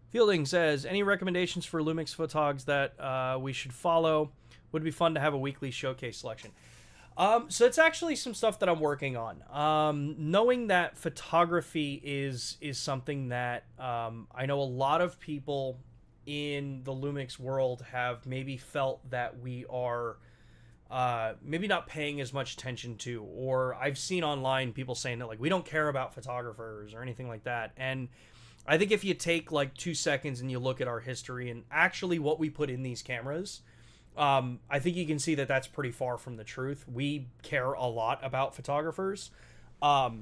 Fielding says, any recommendations for LUMIX photogs that we should follow? Would be fun to have a weekly showcase selection. So it's actually some stuff that I'm working on. Knowing that photography is something that I know a lot of people in the LUMIX world have maybe felt that we are maybe not paying as much attention to, or I've seen online people saying that, like, we don't care about photographers or anything like that. And I think if you take like 2 seconds and you look at our history and actually what we put in these cameras, I think you can see that that's pretty far from the truth. We care a lot about photographers. Our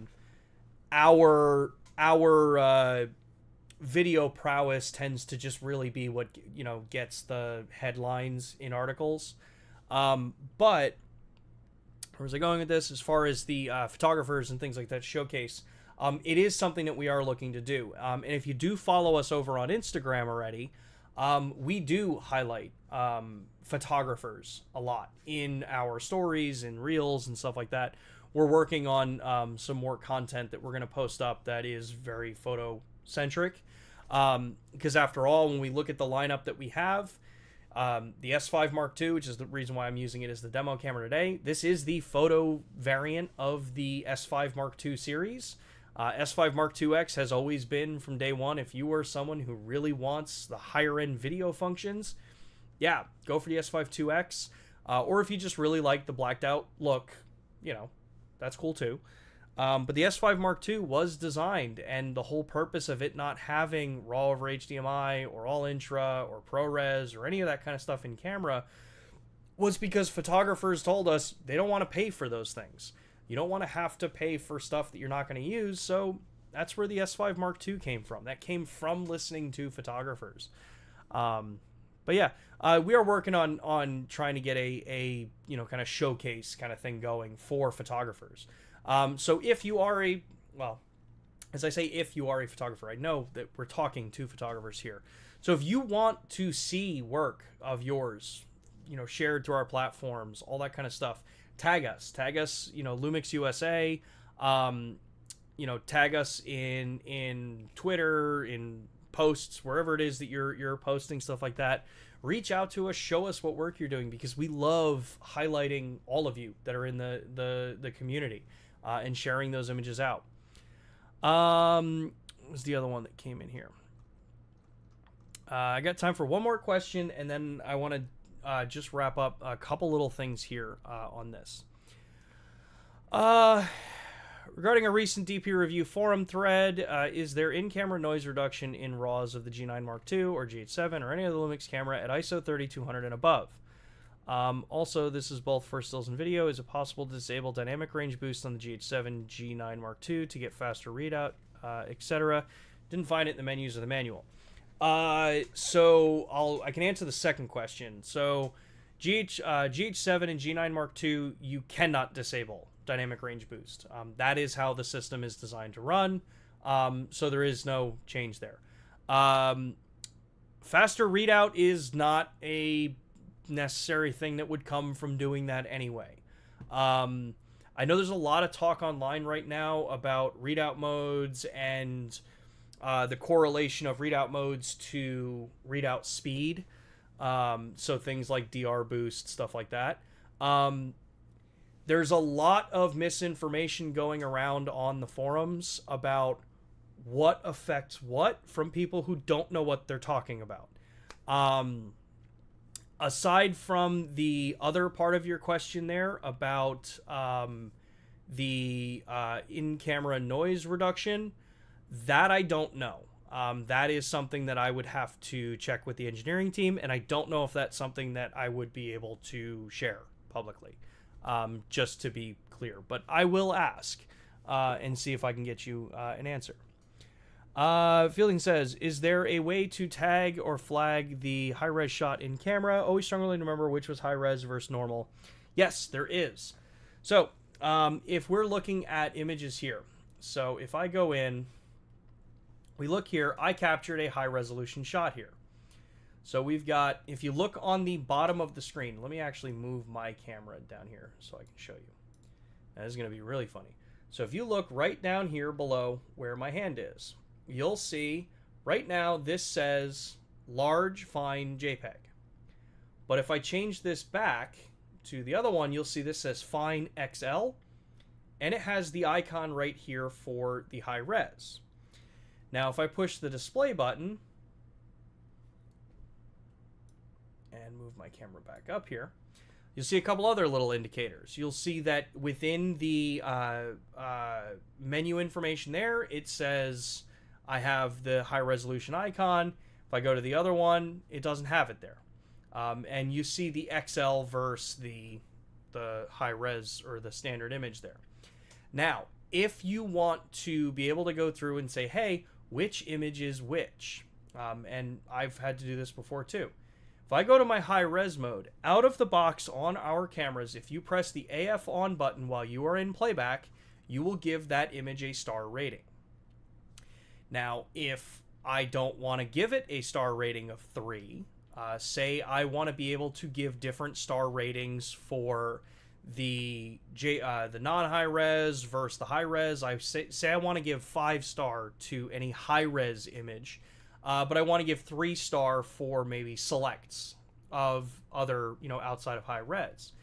video prowess tends to just really be what gets the headlines in articles. But where was I going with this? As far as the photographers and things like that showcase, it is something that we are looking to do. And if you do follow us over on Instagram already, we do highlight photographers a lot in our stories and reels and stuff like that. We're working on some more content that we're going to post up that is very photo centric, because after all, when we look at the lineup that we have, the S5 Mark II, which is the reason why I'm using it as the demo camera today, this is the photo variant of the S5 Mark II series. S5 Mark IIX has always been, from day one, if you are someone who really wants the higher end video functions, yeah, go for the S5 IIX. Or if you just really like the blacked out look, that's cool too. But the S5 Mark II was designed, and the whole purpose of it not having RAW over HDMI or all intra or ProRes or any of that kind of stuff in camera was because photographers told us they don't want to pay for those things. You don't want to have to pay for stuff that you're not going to use, so that's where the S5 Mark II came from. That came from listening to photographers. But yeah, we are working on trying to get a kind of showcase kind of thing going for photographers. So if you are as I say, if you are a photographer, I know that we're talking to photographers here. So if you want to see work of yours, shared through our platforms, all that kind of stuff, tag us, LUMIX USA, tag us in Twitter, in posts, wherever it is that you're posting stuff like that. Reach out to us, show us what work you're doing, because we love highlighting all of you that are in the community, and sharing those images out. What was the other one that came in here? I got time for one more question, and then I want to just wrap up a couple little things here on this. Regarding a recent DP review forum thread, is there in-camera noise reduction in RAWs of the G9 Mark II or GH7 or any other LUMIX camera at ISO 3200 and above? Also, this is both for stills and video. Is it possible to disable dynamic range boost on the GH7 G9 Mark II to get faster readout, etc.? Didn't find it in the menus of the manual. So I can answer the second question. So GH7 and G9 Mark II, you cannot disable dynamic range boost. That is how the system is designed to run. So there is no change there. Faster readout is not a necessary thing that would come from doing that anyway. I know there's a lot of talk online right now about readout modes and the correlation of readout modes to readout speed. So things like DR boost, stuff like that. There's a lot of misinformation going around on the forums about what affects what from people who don't know what they're talking about. Aside from the other part of your question there about the in-camera noise reduction, that I don't know. That is something that I would have to check with the engineering team, and I don't know if that's something that I would be able to share publicly, just to be clear. But I will ask and see if I can get you an answer. Fielding says, is there a way to tag or flag the high-res shot in camera? Always struggling to remember which was high-res versus normal. Yes, there is. So, if we're looking at images here, so if I go in, we look here, I captured a high-resolution shot here. So we've got, if you look on the bottom of the screen, let me actually move my camera down here so I can show you. Now, this is going to be really funny. So if you look right down here below where my hand is, you'll see right now this says large fine JPEG. But if I change this back to the other one, you'll see this says fine XL, and it has the icon right here for the high res. Now if I push the display button and move my camera back up here, you'll see a couple other little indicators. You'll see that within the menu information there, it says I have the high resolution icon. If I go to the other one, it doesn't have it there. And you see the XL versus the high res or the standard image there. Now, if you want to be able to go through and say, hey, which image is which? And I've had to do this before too. If I go to my high res mode, out of the box on our cameras, if you press the AF on button while you are in playback, you will give that image a star rating. Now, if I don't want to give it a star rating of 3, say I want to be able to give different star ratings for the non-high res versus the high res. I say I want to give 5-star to any high res image, but I want to give 3-star for maybe selects of other, outside of high res.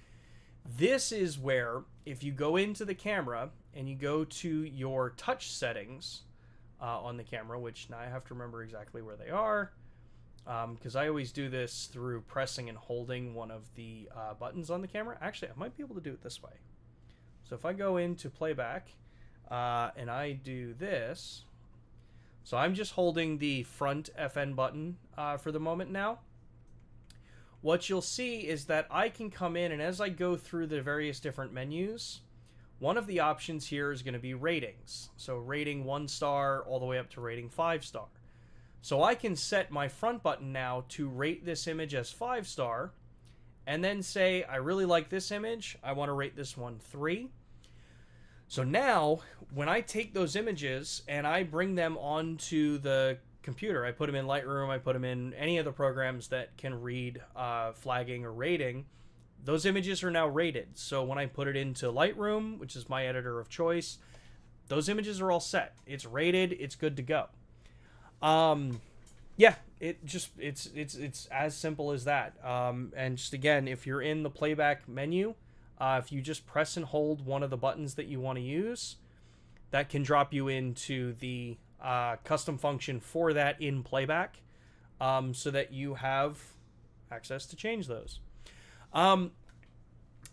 This is where, if you go into the camera and you go to your touch settings on the camera, which now I have to remember exactly where they are, because I always do this through pressing and holding one of the buttons on the camera. Actually, I might be able to do it this way. So if I go into playback and I do this, so I'm just holding the front FN button for the moment now. What you'll see is that I can come in, and as I go through the various different menus, one of the options here is going to be ratings. So rating 1-star all the way up to rating 5-star. So I can set my front button now to rate this image as 5-star, and then say, I really like this image, I want to rate this one 3. So now, when I take those images and I bring them onto the computer, I put them in Lightroom, I put them in any of the programs that can read flagging or rating, those images are now rated. So when I put it into Lightroom, which is my editor of choice, those images are all set. It's rated, it's good to go. Yeah, it's as simple as that. And just again, if you're in the playback menu, if you just press and hold one of the buttons that you want to use, that can drop you into the custom function for that in playback, so that you have access to change those. The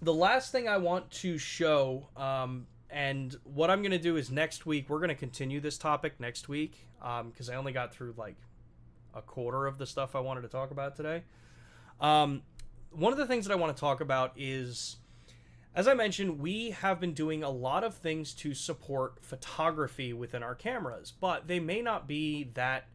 last thing I want to show, and what I'm going to do is next week, we're going to continue this topic next week, because I only got through like a quarter of the stuff I wanted to talk about today. One of the things that I want to talk about is, as I mentioned, we have been doing a lot of things to support photography within our cameras, but they may not be that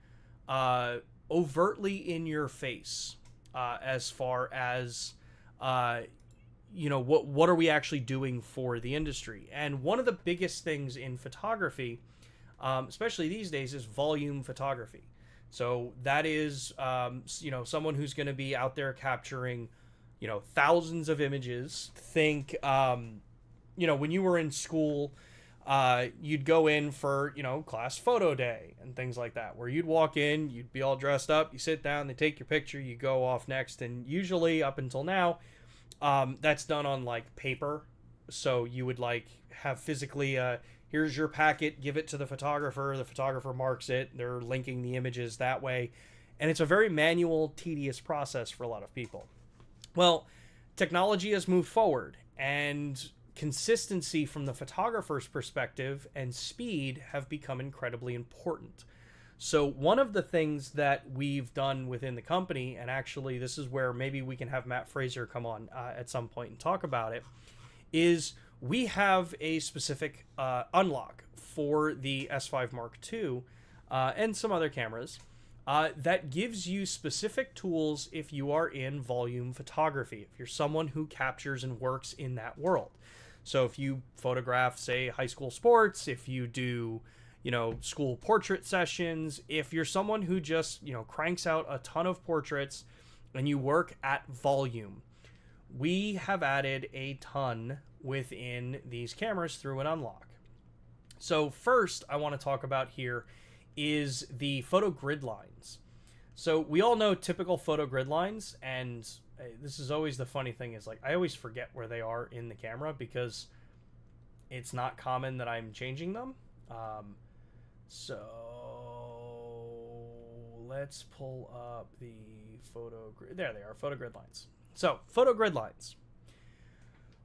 overtly in your face as far as what are we actually doing for the industry. And one of the biggest things in photography especially these days, is volume photography. So that is, someone who's going to be out there capturing, thousands of images. Think, when you were in school, you'd go in for, class photo day and things like that, where you'd walk in, you'd be all dressed up, you sit down, they take your picture, you go off next. And usually up until now, that's done on like paper. So you would like have physically, here's your packet, give it to the photographer marks it, they're linking the images that way. And it's a very manual, tedious process for a lot of people. Well, technology has moved forward, and consistency from the photographer's perspective and speed have become incredibly important. So one of the things that we've done within the company, and actually this is where maybe we can have Matt Fraser come on at some point and talk about it, is we have a specific unlock for the S5 Mark II and some other cameras that gives you specific tools if you are in volume photography, if you're someone who captures and works in that world. So if you photograph, say, high school sports, if you do, school portrait sessions, if you're someone who just, cranks out a ton of portraits and you work at volume, we have added a ton within these cameras through an unlock. So first I want to talk about here is the photo grid lines. So we all know typical photo grid lines, and this is always the funny thing is, like, I always forget where they are in the camera because it's not common that I'm changing them. So let's pull up the photo grid. There they are, photo grid lines. So photo grid lines.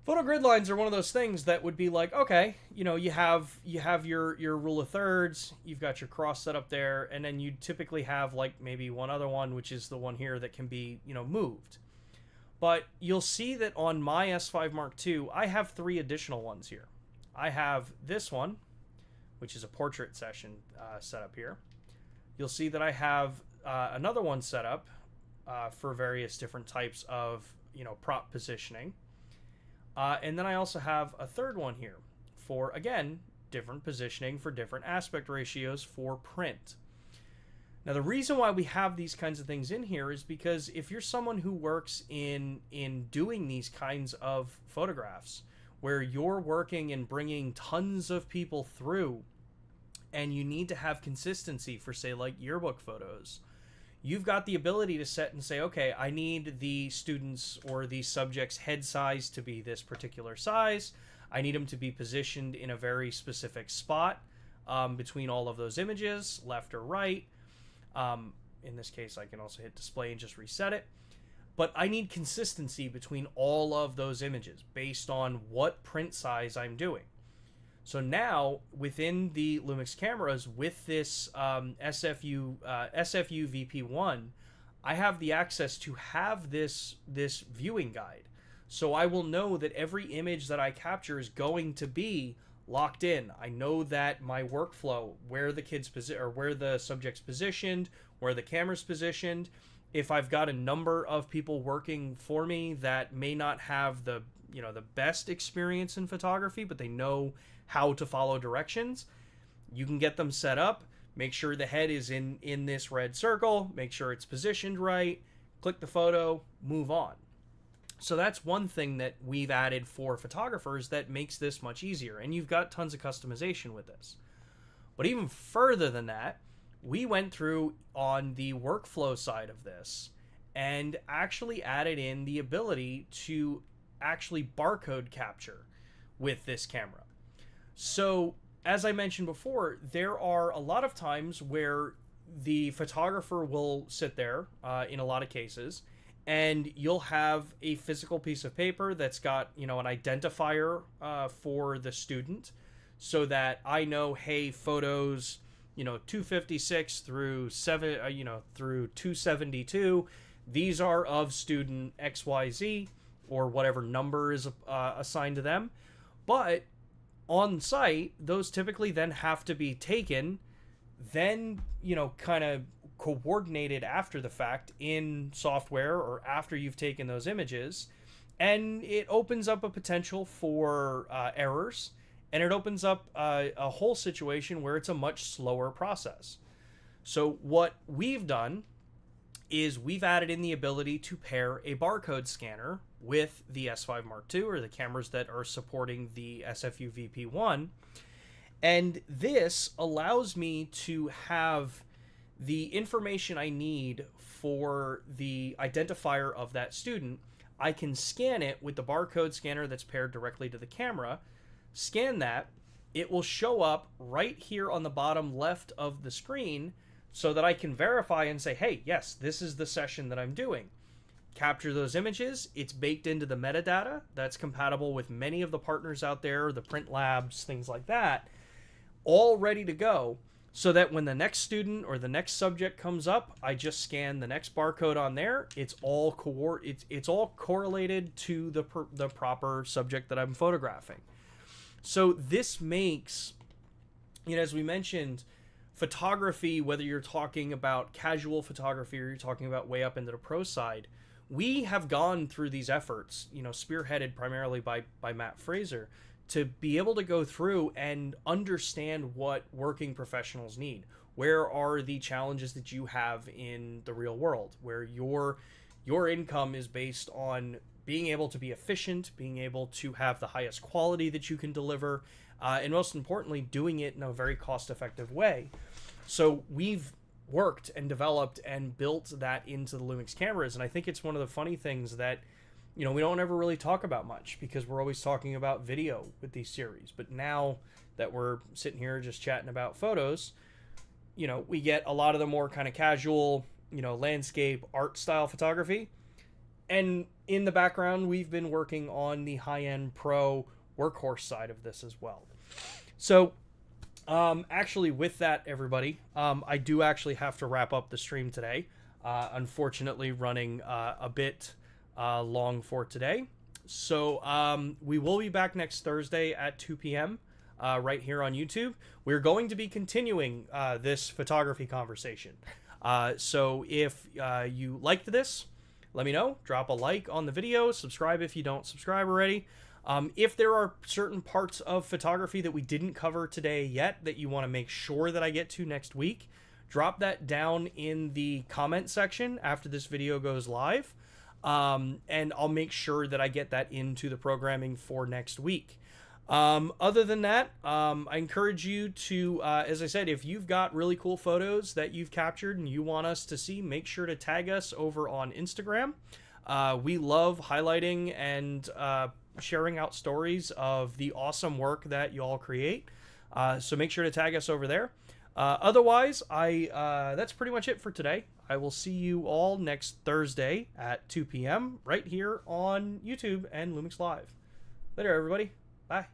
Photo grid lines are one of those things that would be like, okay, you have your rule of thirds, you've got your cross set up there, and then you typically have like maybe one other one, which is the one here that can be, moved. But you'll see that on my S5 Mark II, I have 3 additional ones here. I have this one, which is a portrait session set up here. You'll see that I have another one set up for various different types of, prop positioning. And then I also have a third one here for, again, different positioning for different aspect ratios for print. Now, the reason why we have these kinds of things in here is because if you're someone who works in doing these kinds of photographs, where you're working and bringing tons of people through, and you need to have consistency for, say, like yearbook photos, you've got the ability to set and say, okay, I need the students or the subject's head size to be this particular size. I need them to be positioned in a very specific spot between all of those images, left or right. In this case, I can also hit display and just reset it. But I need consistency between all of those images based on what print size I'm doing. So now, within the LUMIX cameras, with this SFU VP1, I have the access to have this viewing guide. So I will know that every image that I capture is going to be locked in. I know that my workflow, where the subject's positioned, where the camera's positioned. If I've got a number of people working for me that may not have the best experience in photography, but they know how to follow directions, you can get them set up, make sure the head is in this red circle, make sure it's positioned right, click the photo, move on. So that's one thing that we've added for photographers that makes this much easier, and you've got tons of customization with this. But even further than that, we went through on the workflow side of this and actually added in the ability to actually barcode capture with this camera. So, as I mentioned before, there are a lot of times where the photographer will sit there, in a lot of cases, and you'll have a physical piece of paper that's got, an identifier for the student, so that I know, hey, photos, 256 through 272, these are of student XYZ, or whatever number is assigned to them. But on site, those typically then have to be taken, then, kind of coordinated after the fact in software or after you've taken those images. And it opens up a potential for errors and it opens up a whole situation where it's a much slower process. So what we've done is we've added in the ability to pair a barcode scanner with the S5 Mark II, or the cameras that are supporting the SFU VP1. And this allows me to have the information I need for the identifier of that student. I can scan it with the barcode scanner that's paired directly to the camera, scan that, it will show up right here on the bottom left of the screen so that I can verify and say, hey, yes, this is the session that I'm doing. Capture those images. It's baked into the metadata that's compatible with many of the partners out there, the print labs, things like that, all ready to go, so that when the next student or the next subject comes up, I just scan the next barcode on there. It's all correlated to the proper subject that I'm photographing. So this makes, as we mentioned, photography, whether you're talking about casual photography or you're talking about way up into the pro side, we have gone through these efforts, spearheaded primarily by Matt Fraser, to be able to go through and understand what working professionals need. Where are the challenges that you have in the real world, where your income is based on being able to be efficient, being able to have the highest quality that you can deliver, and most importantly, doing it in a very cost-effective way. So we've worked and developed and built that into the LUMIX cameras, and I think it's one of the funny things that we don't ever really talk about much, because we're always talking about video with these series. But now that we're sitting here just chatting about photos, we get a lot of the more kind of casual, landscape, art style photography. And in the background, we've been working on the high-end pro workhorse side of this as well. So actually, with that, everybody, I do actually have to wrap up the stream today. Unfortunately, running a bit long for today. So we will be back next Thursday at 2 p.m. Right here on YouTube. We're going to be continuing this photography conversation. So if you liked this, let me know. Drop a like on the video. Subscribe if you don't subscribe already. If there are certain parts of photography that we didn't cover today yet that you want to make sure that I get to next week, drop that down in the comment section after this video goes live. And I'll make sure that I get that into the programming for next week. Other than that, I encourage you to, as I said, if you've got really cool photos that you've captured and you want us to see, make sure to tag us over on Instagram. We love highlighting and sharing out stories of the awesome work that you all create. So make sure to tag us over there. Otherwise, that's pretty much it for today. I will see you all next Thursday at 2 p.m. right here on YouTube and LUMIX Live. Later, everybody. Bye.